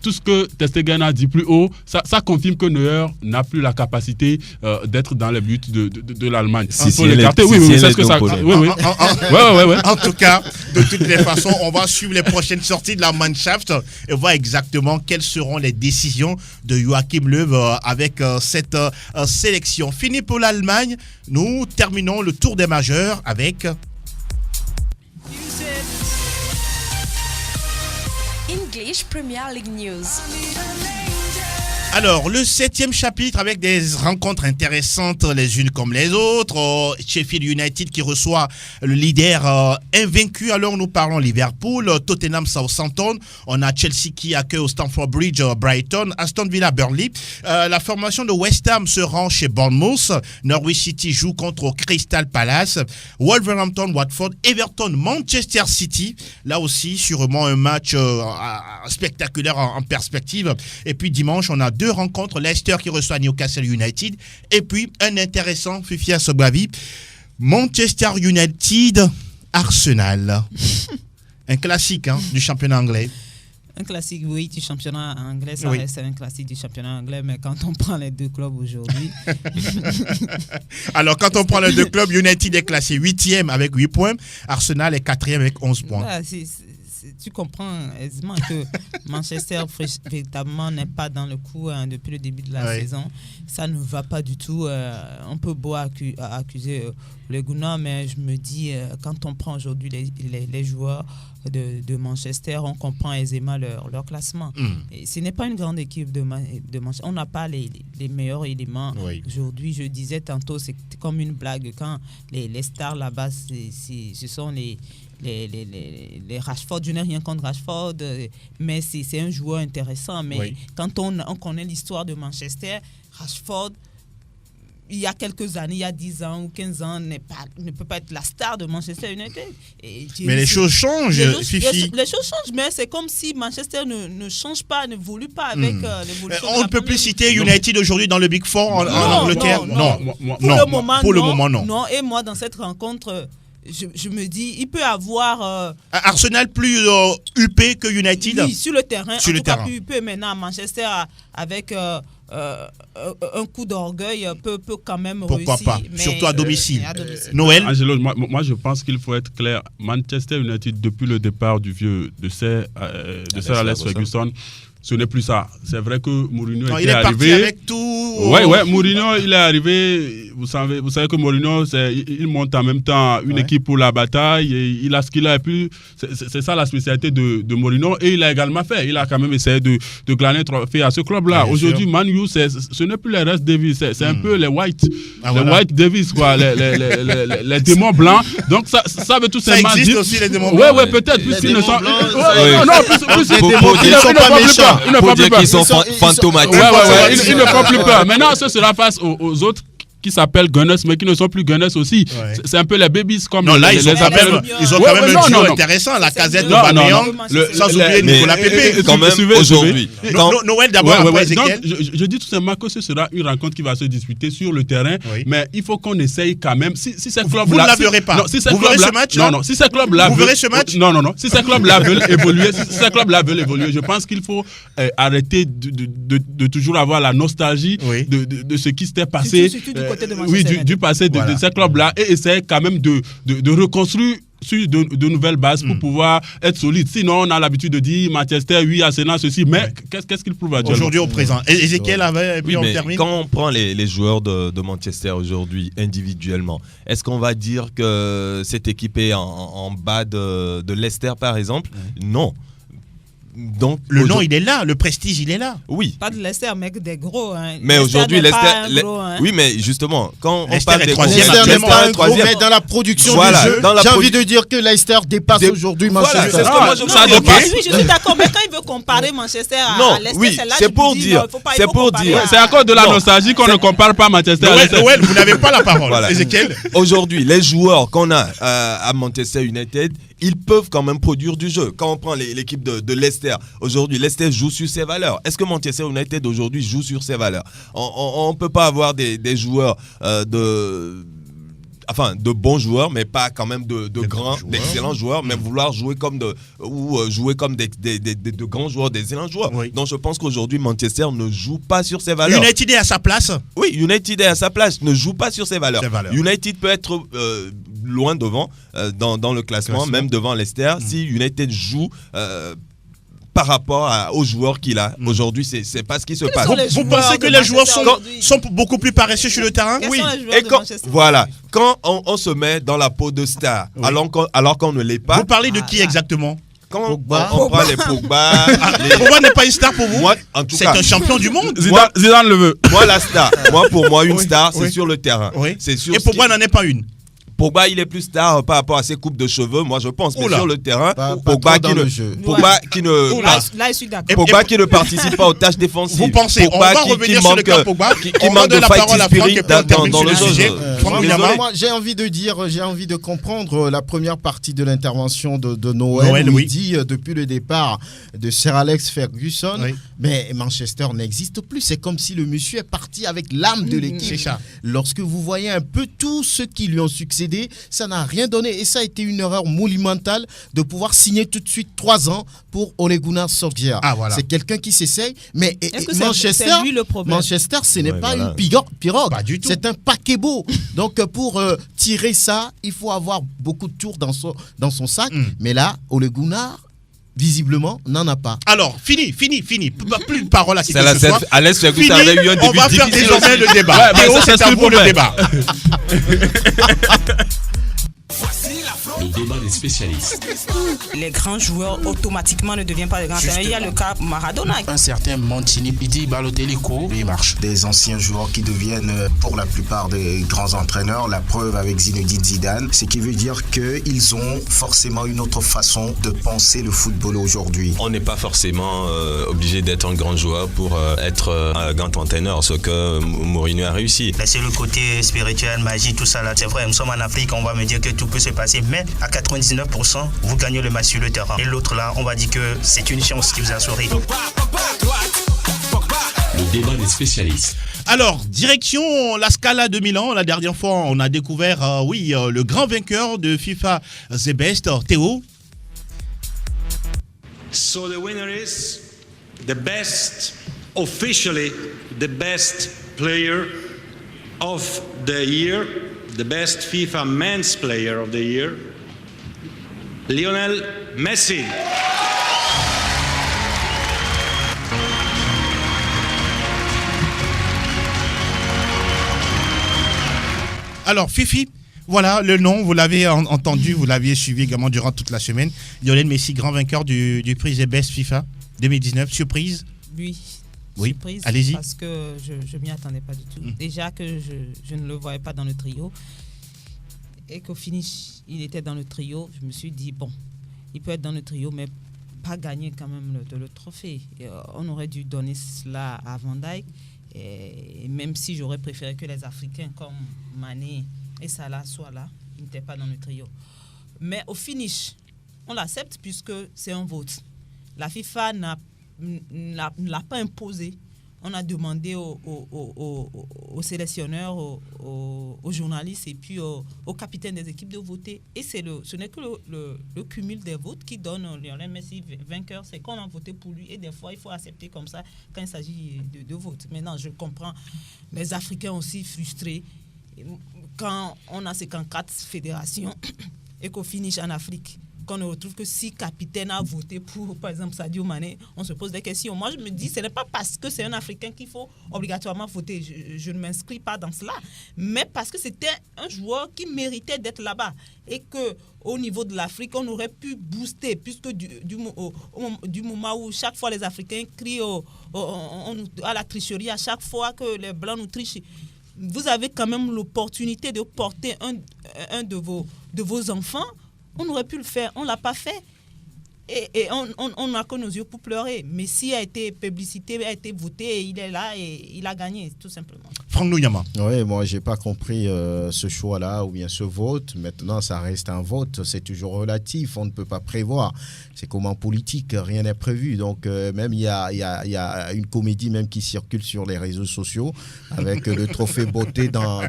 tout ce que Ter Stegen a dit plus haut. Ça confirme que Neuer n'a plus la capacité d'être dans les buts de l'Allemagne. Il faut l'écarter. Oui, c'est ce que ça. Oui. En tout cas, de toutes les façons, on va suivre les prochaines sorties de la Mannschaft et voir exactement quelles seront les décisions de Joachim Löw avec cette sélection. Fini pour l'Allemagne. Nous terminons le tour des majeurs avec English Premier League News. Alors, le 7e chapitre avec des rencontres intéressantes les unes comme les autres. Sheffield United qui reçoit le leader invaincu. Alors, nous parlons Liverpool, Tottenham, Southampton. On a Chelsea qui accueille au Stamford Bridge Brighton, Aston Villa, Burnley. La formation de West Ham se rend chez Bournemouth. Norwich City joue contre Crystal Palace. Wolverhampton, Watford, Everton, Manchester City. Là aussi, sûrement un match spectaculaire en perspective. Et puis dimanche, on a 2 rencontres, Leicester qui reçoit Newcastle United et puis un intéressant, Fifia Sobavi, Manchester United Arsenal. Un classique du championnat anglais. Un classique, oui, du championnat anglais, ça reste un classique du championnat anglais, mais quand on prend les 2 clubs aujourd'hui... Alors, quand on prend les 2 clubs, United est classé 8e avec 8 points, Arsenal est 4e avec 11 points. Là, tu comprends aisément que Manchester véritablement n'est pas dans le coup depuis le début de la saison. Ça ne va pas du tout. On peut beau accuser le Gunnar, mais je me dis, quand on prend aujourd'hui les joueurs de Manchester, on comprend aisément leur classement. Et ce n'est pas une grande équipe de Manchester. On n'a pas les meilleurs éléments. Aujourd'hui, je disais tantôt, c'est comme une blague. Quand les stars là-bas, ce sont les Rashford, je n'ai rien contre Rashford, mais c'est un joueur intéressant. Mais quand on connaît l'histoire de Manchester, Rashford, il y a quelques années, il y a 10 ans ou 15 ans, ne peut pas être la star de Manchester United. Mais les choses changent, Fifi. Les choses changent, mais c'est comme si Manchester ne change pas, ne évolue pas avec l'évolution. On ne peut plus citer United aujourd'hui dans le Big Four en Angleterre. Non. Pour le moment, non. Non. Et moi, dans cette rencontre... Je me dis, il peut avoir... Arsenal plus huppé que United. Oui, sur le terrain. Cas, plus huppé maintenant. Manchester, avec un coup d'orgueil, peut quand même réussir. Pourquoi pas, surtout à domicile. Noël. Angelo, moi, je pense qu'il faut être clair. Manchester United, depuis le départ du vieux de Sir Alex Ferguson, ce n'est plus ça. C'est vrai que Mourinho était arrivé. Avec tout. Ouais, Mourinho, il est arrivé. Vous savez que Mourinho, il monte en même temps une équipe pour la bataille. Et il a ce qu'il a. Et puis, c'est ça la spécialité de Mourinho. Et il a également fait. Il a quand même essayé de glaner un trophée à ce club-là. Aujourd'hui, Man U, ce n'est plus les Rest Davis. C'est un peu les White. White Davis, quoi. Les démons blancs. Donc, ça veut tout simplement dire. Ça existe aussi, les démons blancs. Ouais, peut-être. Puisqu'ils ne sont. Non, plus les démons blancs. Ils ne sont pas méchants. Pour dire qu'ils sont fantomatiques. Ils ne font plus peur. Maintenant, ce sera face aux autres qui s'appellent Gunners, mais qui ne sont plus Gunners aussi. Ouais. C'est un peu les babies comme Non, là, les ils ont quand même, un duo intéressant. La Casette de Bameyang, sans oublier Nicolas Pépé. Quand même, aujourd'hui. Noël, d'abord, après Ezekiel. Je dis tout simplement que ce sera une rencontre qui va se disputer sur le terrain, mais il faut qu'on essaye quand même. Si ces clubs-là... Vous ne la verrez pas. Vous verrez ce match? Non, si ces clubs-là... Vous verrez ce match? Non. Si ces clubs-là veulent évoluer, je pense qu'il faut arrêter de toujours avoir la nostalgie de ce qui s'était passé. Surtout du côté de Manchester. Du passé de ces clubs-là, et essayer quand même de reconstruire sur de nouvelles bases pour pouvoir être solide. Sinon, on a l'habitude de dire Manchester, oui, Arsenal, ceci, mais qu'est-ce qu'il prouve actuellement aujourd'hui au présent? Ezekiel avait, puis on mais termine. quand on prend les joueurs de Manchester aujourd'hui individuellement, est-ce qu'on va dire que cette équipe est en bas de Leicester par exemple? Non. Donc, le nom, il est là, le prestige, il est là. Oui. Pas de Leicester, mais des gros. Hein. Mais aujourd'hui, Leicester. Hein. Oui, mais justement, quand on Leicester parle est des troisième, Leicester n'est pas un gros, troisième. mais dans la production Voilà, du jeu, j'ai envie de dire que Leicester dépasse aujourd'hui Voilà, Manchester. c'est ce que moi je Non, ça oui, dépasse. oui, je suis d'accord, mais quand il veut comparer Manchester à Leicester, oui, c'est là c'est que pour je dis, dire, non, il faut pas, c'est pour dire. C'est à cause de la Non. nostalgie qu'on ne compare pas Manchester à Leicester. Noël, vous n'avez pas la parole. Voilà. Ezekiel. Aujourd'hui, les joueurs qu'on a à Manchester United, ils peuvent quand même produire du jeu. Quand on prend l'équipe de Leicester, aujourd'hui, Leicester joue sur ses valeurs. Est-ce que Manchester United aujourd'hui joue sur ses valeurs? On ne peut pas avoir des joueurs de bons joueurs, mais pas quand même d'excellents joueurs, mais vouloir jouer comme de grands joueurs, d'excellents joueurs. Oui. Donc je pense qu'aujourd'hui, Manchester ne joue pas sur ses valeurs. United est à sa place. Oui, United est à sa place, ne joue pas sur ses valeurs. Ses valeurs. United peut être loin devant dans le classement, même devant Leicester, si United joue par rapport aux joueurs qu'il a. Aujourd'hui, c'est pas ce qui se passe. Vous pensez que les joueurs sont beaucoup plus paresseux sur le terrain? Quels Oui, sont les joueurs et de quand, Manchester? voilà, quand on se met dans la peau de star, alors qu'on ne l'est pas. Vous parlez de qui exactement? Quand Pogba. on prend les Pogba, Pogba n'est pas une star pour vous? moi, en tout C'est cas, un champion du monde. Zidane le veut. moi la star, pour moi une Oui, star, c'est oui. sur le terrain. Oui. C'est sur Et Pogba n'en est pas une. Pogba, il est plus star par rapport à ses coupes de cheveux, moi je pense. Mais Oula. sur le terrain, Pas Pogba trop dans le jeu. Pogba qui ne Là, je suis d'accord. Pogba qui ne participe pas aux tâches défensives. Vous pensez, on Pogba va revenir sur le cas Pogba, qui on va manque de donner la fighting parole à Franck spirit et puis on termine dans le sur le jeu. sujet. Franck Désolé. Winama. Moi, j'ai envie de comprendre la première partie de l'intervention de Noël, Noël, où oui. il dit depuis le départ de Sir Alex Ferguson, Oui. mais Manchester n'existe plus. C'est comme si le monsieur est parti avec l'âme de l'équipe. C'est ça. Lorsque vous voyez un peu tous ceux qui lui ont succédé, ça n'a rien donné. Et ça a été une erreur monumentale de pouvoir signer tout de suite 3 ans pour Ole Gunnar Solskjaer. Ah, voilà. C'est quelqu'un qui s'essaye, mais Est-ce que Manchester, c'est lui le problème? Manchester, ce n'est Ouais, pas voilà. une pirogue. Pas du tout. C'est un paquebot. Donc pour tirer ça, il faut avoir beaucoup de tours dans son sac. Mais là, Ole Gunnar, visiblement, n'en a pas. Alors, fini. Plus de parole à qui C'est que la ce soit. Alex Ferguson Fini, avait eu un on début va faire difficile désormais aussi. le débat. Ouais, mais Théo, ça, c'est c'est à ce vous le problème. débat. Le débat des spécialistes. Les grands joueurs automatiquement ne deviennent pas des grands entraîneurs. Il y a le cas Maradona. Un certain Mancini, il dit Balotelli court, il marche. Des anciens joueurs qui deviennent pour la plupart des grands entraîneurs. La preuve avec Zinedine Zidane, ce qui veut dire qu'ils ont forcément une autre façon de penser le football aujourd'hui. On n'est pas forcément obligé d'être un grand joueur pour être un grand entraîneur, ce que Mourinho a réussi. C'est le côté spirituel, magie, tout ça là. C'est vrai, nous sommes en Afrique, on va me dire que tout peut se passer, mais à 99%, vous gagnez le match sur le terrain. Et l'autre là, on va dire que c'est une chance qui vous a souri. Le débat des spécialistes. Alors, direction la Scala de Milan. La dernière fois, on a découvert, le grand vainqueur de FIFA The Best, Théo. So the winner is the best, officially the best player of the year, the best FIFA men's player of the year, Lionel Messi. Alors, Fifi, voilà le nom, vous l'avez entendu, vous l'aviez suivi également durant toute la semaine. Lionel Messi, grand vainqueur du prix The Best FIFA 2019. Surprise? Oui. Oui, Surprise, allez-y. Parce que je ne m'y attendais pas du tout. Déjà que je ne le voyais pas dans le trio. Et qu'au finish, il était dans le trio. Je me suis dit, bon, il peut être dans le trio, mais pas gagner quand même le trophée. Et, on aurait dû donner cela à Van Dijk. Et même si j'aurais préféré que les Africains comme Mané et Salah soient là, ils n'étaient pas dans le trio. Mais au finish, on l'accepte puisque c'est un vote. La FIFA ne l'a pas imposé. On a demandé aux sélectionneurs, aux journalistes et puis aux capitaines des équipes de voter. Et ce n'est que le cumul des votes qui donne Lionel Messi vainqueur. C'est qu'on a voté pour lui et des fois, il faut accepter comme ça quand il s'agit de vote. Maintenant, je comprends les Africains aussi frustrés. Quand on a 54 fédérations et qu'au finish en Afrique, qu'on ne retrouve que 6 capitaines à voter pour, par exemple, Sadio Mané, on se pose des questions. Moi, je me dis, ce n'est pas parce que c'est un Africain qu'il faut obligatoirement voter. Je ne m'inscris pas dans cela. Mais parce que c'était un joueur qui méritait d'être là-bas. Et qu'au niveau de l'Afrique, on aurait pu booster, puisque du moment où chaque fois les Africains crient à la tricherie, à chaque fois que les Blancs nous trichent, vous avez quand même l'opportunité de porter un de vos enfants. On aurait pu le faire, on ne l'a pas fait. Et on n'a que nos yeux pour pleurer. Messi a été publicité, a été voté, et il est là et il a gagné, tout simplement. Franck Nouyama. Oui, moi, je n'ai pas compris ce choix-là ou bien ce vote. Maintenant, ça reste un vote. C'est toujours relatif. On ne peut pas prévoir. C'est comme en politique, rien n'est prévu. Donc, même il y a une comédie même qui circule sur les réseaux sociaux avec le trophée beauté dans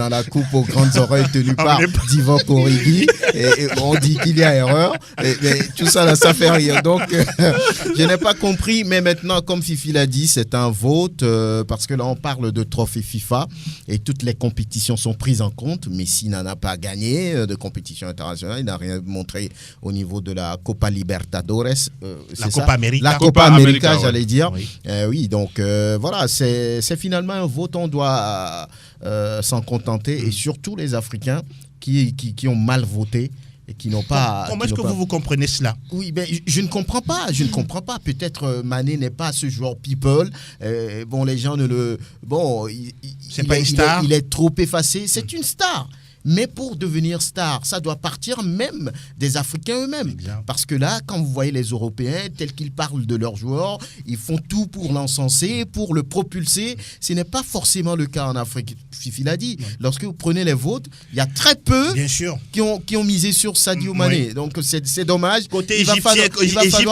la coupe aux grandes oreilles tenue par Divock Origi. Et on dit qu'il y a erreur. Mais tout ça, là, ça fait rire. Donc, je n'ai pas compris. Mais maintenant, comme Fifi l'a dit, c'est un vote parce que là, on parle de trophée FIFA et toutes les compétitions sont prises en compte. Messi n'en a pas gagné de compétition internationale. Il n'a rien montré au niveau de la Copa Libertadores. La Copa América. La Copa América, j'allais ouais. dire. Oui, oui, donc voilà, c'est finalement un vote. On doit s'en contenter. Et surtout les Africains qui ont mal voté. Et qui n'ont pas. Comment est-ce que vous comprenez cela? Oui, ben, je ne comprends pas. Je ne comprends pas. Peut-être Mané n'est pas ce joueur people. Bon, les gens ne le. Bon, c'est pas une star. Il est trop effacé. C'est une star. Mais pour devenir star, ça doit partir même des Africains eux-mêmes. Exact. Parce que là, quand vous voyez les Européens, tels qu'ils parlent de leurs joueurs, ils font tout pour l'encenser, pour le propulser. Ce n'est pas forcément le cas en Afrique. Fifi l'a dit. Ouais. Lorsque vous prenez les votes, il y a très peu qui ont misé sur Sadio Mané. Oui. Donc c'est dommage. Côté Égypte,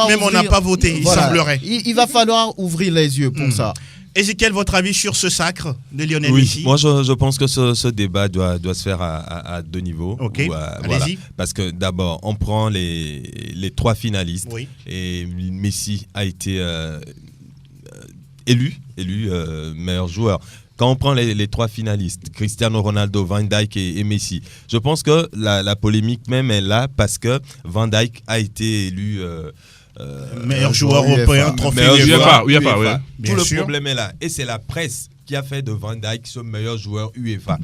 même on n'a pas voté, voilà, il semblerait. Il va falloir ouvrir les yeux pour ça. Ezekiel, votre avis sur ce sacre de Lionel Messi? Moi je pense que ce débat doit se faire à deux niveaux. Ok, voilà. Parce que d'abord, on prend les 3 finalistes et Messi a été élu meilleur joueur. Quand on prend les 3 finalistes, Cristiano Ronaldo, Van Dijk et Messi, je pense que la polémique même est là parce que Van Dijk a été élu... meilleur joueur européen, trophée UEFA. Tout le problème est là. Et c'est la presse qui a fait de Van Dijk ce meilleur joueur UEFA.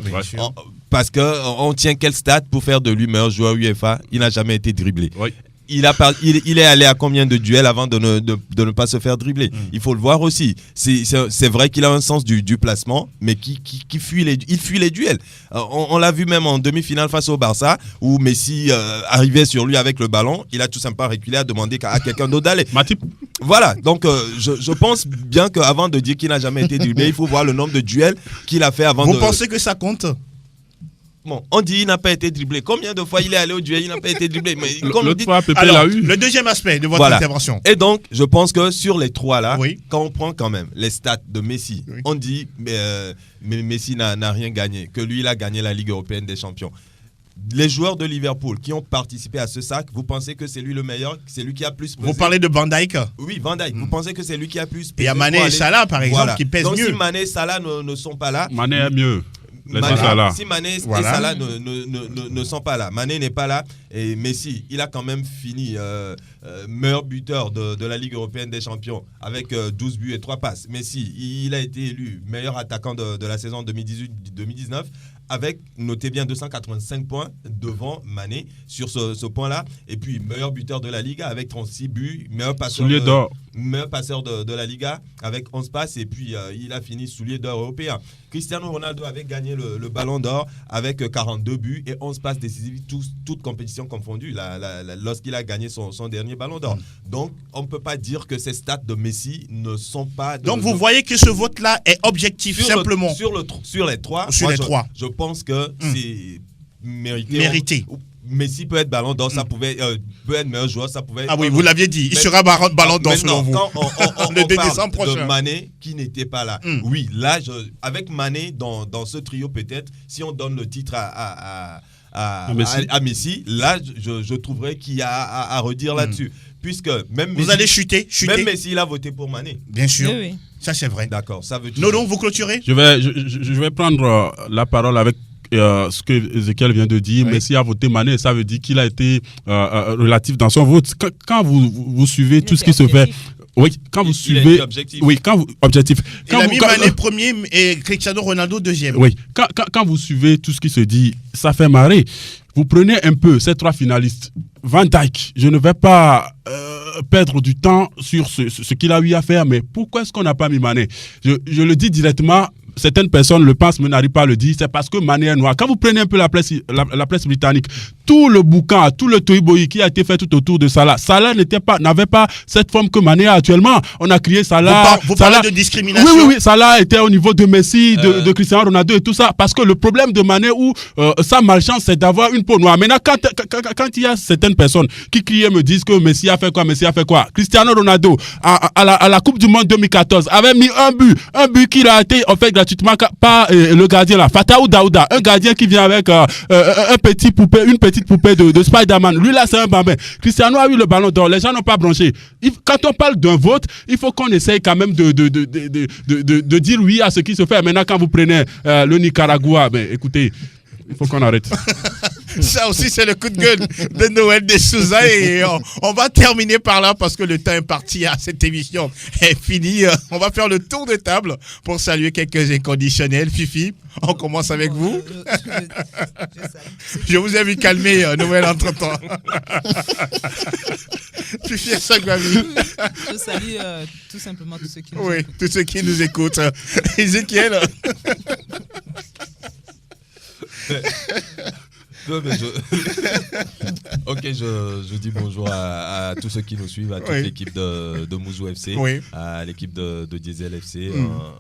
Parce qu'on tient quel stade pour faire de lui meilleur joueur UEFA? Il n'a jamais été dribblé. Oui. Il est allé à combien de duels avant de ne pas se faire dribbler? Il faut le voir aussi. C'est vrai qu'il a un sens du placement, mais il fuit les duels. On l'a vu même en demi-finale face au Barça, où Messi arrivait sur lui avec le ballon. Il a tout simplement reculé à demander à quelqu'un d'autre d'aller. Voilà, donc je pense bien qu'avant de dire qu'il n'a jamais été dribblé, il faut voir le nombre de duels qu'il a fait avant Vous pensez que ça compte? Bon, on dit qu'il n'a pas été dribblé. Combien de fois il est allé au duel, il n'a pas été dribblé. Mais comme le deuxième aspect de votre intervention. Et donc, je pense que sur les 3 là, quand on prend quand même les stats de Messi, on dit mais Messi n'a rien gagné, que lui il a gagné la Ligue européenne des champions. Les joueurs de Liverpool qui ont participé à ce sac, vous pensez que c'est lui le meilleur, c'est lui qui a plus pesé? Vous parlez de Van Dijk? Oui, Van Dijk. Vous pensez que c'est lui qui a plus pesé? Et il y a Mané et Salah par exemple qui pèsent mieux. Donc si Mané et Salah ne sont pas là, Mané est mieux. Si Mané et Salah ne sont pas là, Mané n'est pas là, et Messi, il a quand même fini meilleur buteur de la Ligue européenne des champions avec 12 buts et 3 passes. Messi, il a été élu meilleur attaquant de la saison 2018-2019 avec, notez bien, 285 points devant Mané sur ce point-là. Et puis, meilleur buteur de la Ligue avec 36 buts, meilleur passeur. Soulier d'or. meilleur passeur de la Liga avec 11 passes et puis il a fini soulier d'or européen. Cristiano Ronaldo avait gagné le Ballon d'Or avec 42 buts et 11 passes décisives, toutes compétitions confondues, lorsqu'il a gagné son dernier Ballon d'Or. Donc, on ne peut pas dire que ces stats de Messi ne sont pas... Donc, vous voyez que ce vote-là est objectif, simplement. Sur les trois, je pense que c'est mérité. Messi peut être Ballon d'Or, ça pouvait peut être meilleur joueur, ça pouvait. Ah oui, vous l'aviez dit, il sera Ballon d'Or selon vous. Quand on le 2 parle décembre prochain. de Mané qui n'était pas là. Oui, là, avec Mané dans ce trio peut-être, si on donne le titre à Messi, là, je trouverais qu'il y a à redire là-dessus, puisque même vous allez chuter. Même Messi, il a voté pour Mané. Bien sûr. Oui. Ça c'est vrai. D'accord, ça veut dire. Non, vous clôturez. Je vais prendre la parole avec ce que Ezekiel vient de dire. Oui. Messi a voté Mané, ça veut dire qu'il a été relatif dans son vote. Quand vous suivez tout ce qui se fait. Oui, quand vous suivez. Oui, quand vous. Objectif. Il a mis Mané premier et Cristiano Ronaldo deuxième. Oui, quand vous suivez tout ce qui se dit, ça fait marrer. Vous prenez un peu ces trois finalistes. Van Dijk, je ne vais pas perdre du temps sur ce qu'il a eu à faire, mais pourquoi est-ce qu'on n'a pas mis Mané ? Je le dis directement. Certaines personnes le pensent mais n'arrivent pas à le dire, c'est parce que Mané est noir. Quand vous prenez un peu la presse britannique, tout le boucan, tout le tohu-bohi qui a été fait tout autour de Salah, n'avait pas cette forme que Mané a actuellement. On a crié Salah. Vous parlez de discrimination. Oui, Salah était au niveau de Messi, de Cristiano Ronaldo et tout ça, parce que le problème de Mané ou sa malchance, c'est d'avoir une peau noire. Maintenant, quand il y a certaines personnes qui crient et me disent que Messi a fait quoi, Cristiano Ronaldo à la Coupe du Monde 2014 avait mis un but qu'il a été en fait gratuitement par le gardien là, Fataou Daouda, un gardien qui vient avec une petite poupée de Spider-Man. Lui là, c'est un bambin. Cristiano a eu le Ballon d'Or, les gens n'ont pas branché. Quand on parle d'un vote, il faut qu'on essaye quand même de dire oui à ce qui se fait. Maintenant, quand vous prenez le Nicaragua, écoutez, il faut qu'on arrête. Ça aussi, c'est le coup de gueule de Noël de Souza. Et on va terminer par là parce que le temps est parti à cette émission est fini. On va faire le tour de table pour saluer quelques inconditionnels. Fifi, on commence avec vous. Je vous ai vu calmer Noël entre-temps. Fifi Sagwami. Je salue tout simplement tous ceux qui nous écoutent. Tous ceux qui nous écoutent. Ezekiel. Non, mais je dis bonjour à tous ceux qui nous suivent, à toute l'équipe de Mouzou FC, à l'équipe de Diesel FC.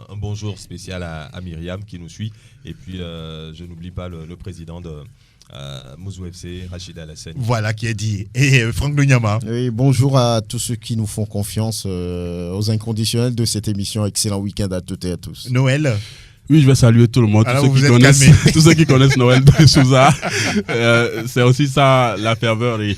Un bonjour spécial à Myriam qui nous suit. Et puis, je n'oublie pas le président de Mouzou FC, Rachid Alassane. Voilà qui est dit. Et Franck Lunyama. Oui, bonjour à tous ceux qui nous font confiance, aux inconditionnels de cette émission. Excellent week-end à toutes et à tous. Noël. Oui, je vais saluer tout le monde, tous ceux qui connaissent Noël de Souza. C'est aussi ça la ferveur et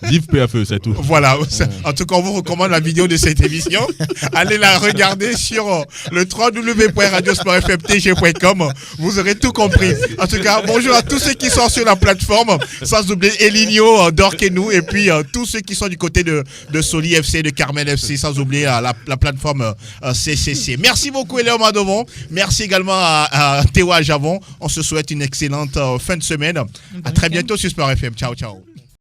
vive PFE, c'est tout. Voilà, en tout cas, on vous recommande la vidéo de cette émission. Allez la regarder sur le www.radiosportfmtg.com. Vous aurez tout compris. En tout cas, bonjour à tous ceux qui sont sur la plateforme, sans oublier Eligno, Dorkenou, et puis tous ceux qui sont du côté de Soli FC, de Carmel FC, sans oublier la plateforme CCC. Merci beaucoup, Léo Madovon. Merci également à Théo Javon. On se souhaite une excellente fin de semaine. À très bientôt sur Sport FM. Ciao, ciao.